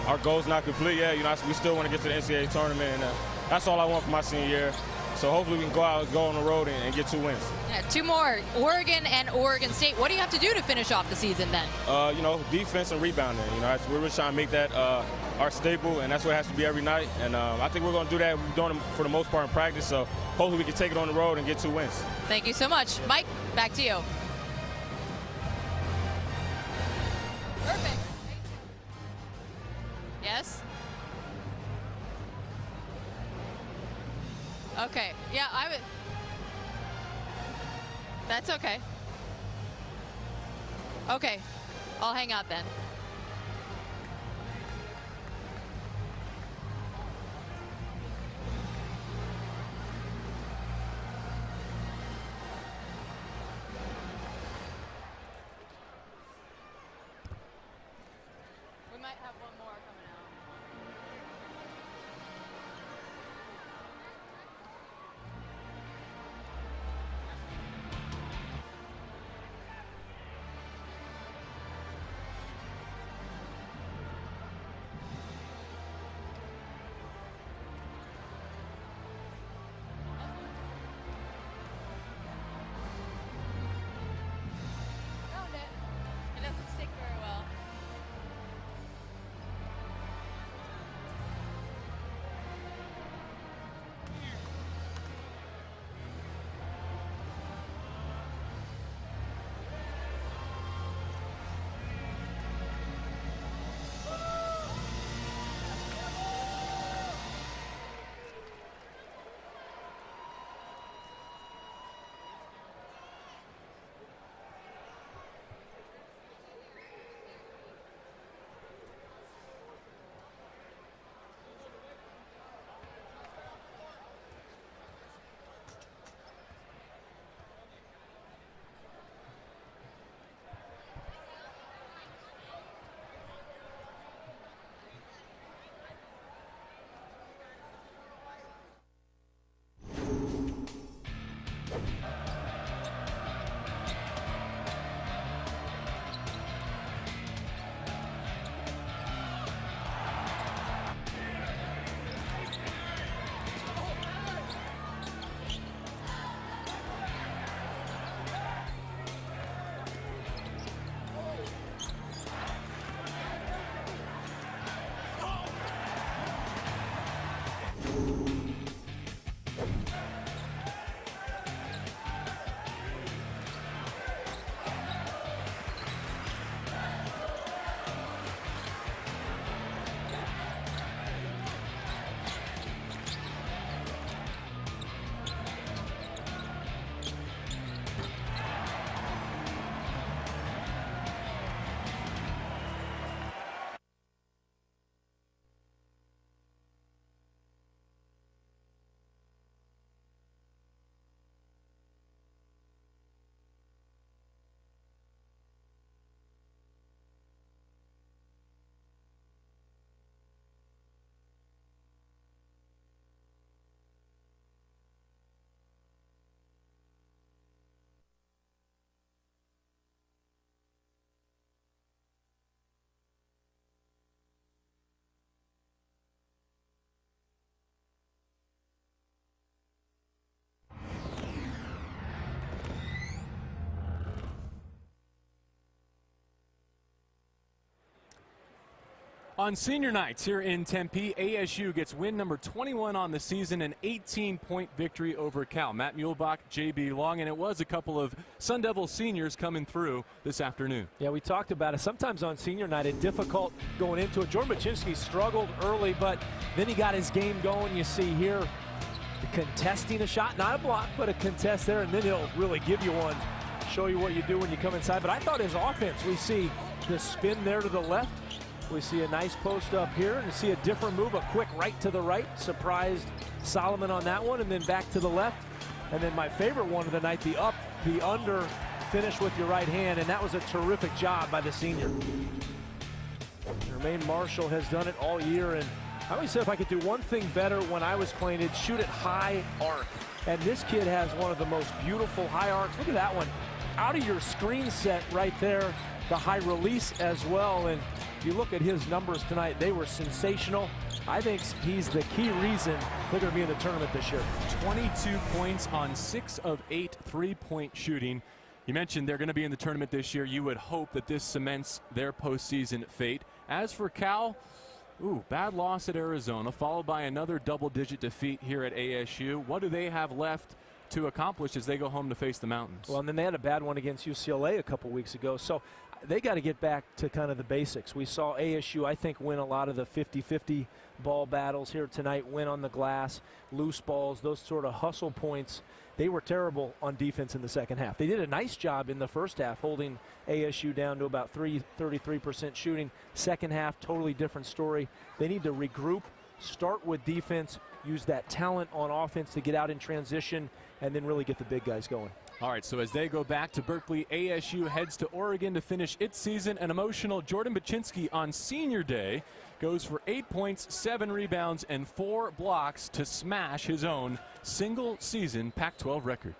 Our goal's not complete yet. We still want to get to the NCAA tournament, and that's all I want for my senior year. So hopefully we can go on the road and get 2 wins. Yeah, 2 more, Oregon and Oregon State. What do you have to do to finish off the season then? Defense and rebounding. We're really trying to make that our staple, and that's what it has to be every night. And I think we're going to do that. We're doing it for the most part in practice. So hopefully we can take it on the road and get 2 wins. Thank you so much. Mike, back to you. Perfect. Yes? Okay. Yeah, That's okay. Okay, I'll hang out then. We might have one more coming out. Found it. It doesn't stick very well. On senior nights here in Tempe, ASU gets win number 21 on the season, an 18-point victory over Cal. Matt Muehlbach, J.B. Long, and it was a couple of Sun Devil seniors coming through this afternoon. Yeah, we talked about it. Sometimes on senior night, it's difficult going into it. Jordan Baczynski struggled early, but then he got his game going. You see here, contesting a shot, not a block, but a contest there, and then he'll really give you one, show you what you do when you come inside. But I thought his offense, we see the spin there to the left. We see a nice post up here, and see a different move, a quick right to the right. Surprised Solomon on that one, and then back to the left. And then my favorite one of the night, the up, the under, finish with your right hand, and that was a terrific job by the senior. Jermaine Marshall has done it all year, and I always said if I could do one thing better when I was playing, it'd shoot it high arc. And this kid has one of the most beautiful high arcs. Look at that one. Out of your screen set right there, the high release as well. And you look at his numbers tonight, they were sensational. I think he's the key reason they're going to be in the tournament this year. 22 points on 6 of 8 3-point shooting. You mentioned they're going to be in the tournament this year. You would hope that this cements their postseason fate. As for Cal, bad loss at Arizona, followed by another double-digit defeat here at ASU. What do they have left to accomplish as they go home to face the Mountains? Well, and then they had a bad one against UCLA a couple weeks ago. So they got to get back to kind of the basics. We saw ASU, I think, win a lot of the 50-50 ball battles here tonight, win on the glass, loose balls, those sort of hustle points. They were terrible on defense in the second half. They did a nice job in the first half, holding ASU down to about 33% shooting. Second half, totally different story. They need to regroup, start with defense, use that talent on offense to get out in transition, and then really get the big guys going. All right, so as they go back to Berkeley, ASU heads to Oregon to finish its season. An emotional Jordan Baczynski on senior day goes for 8 points, 7 rebounds, and 4 blocks to smash his own single-season Pac-12 record.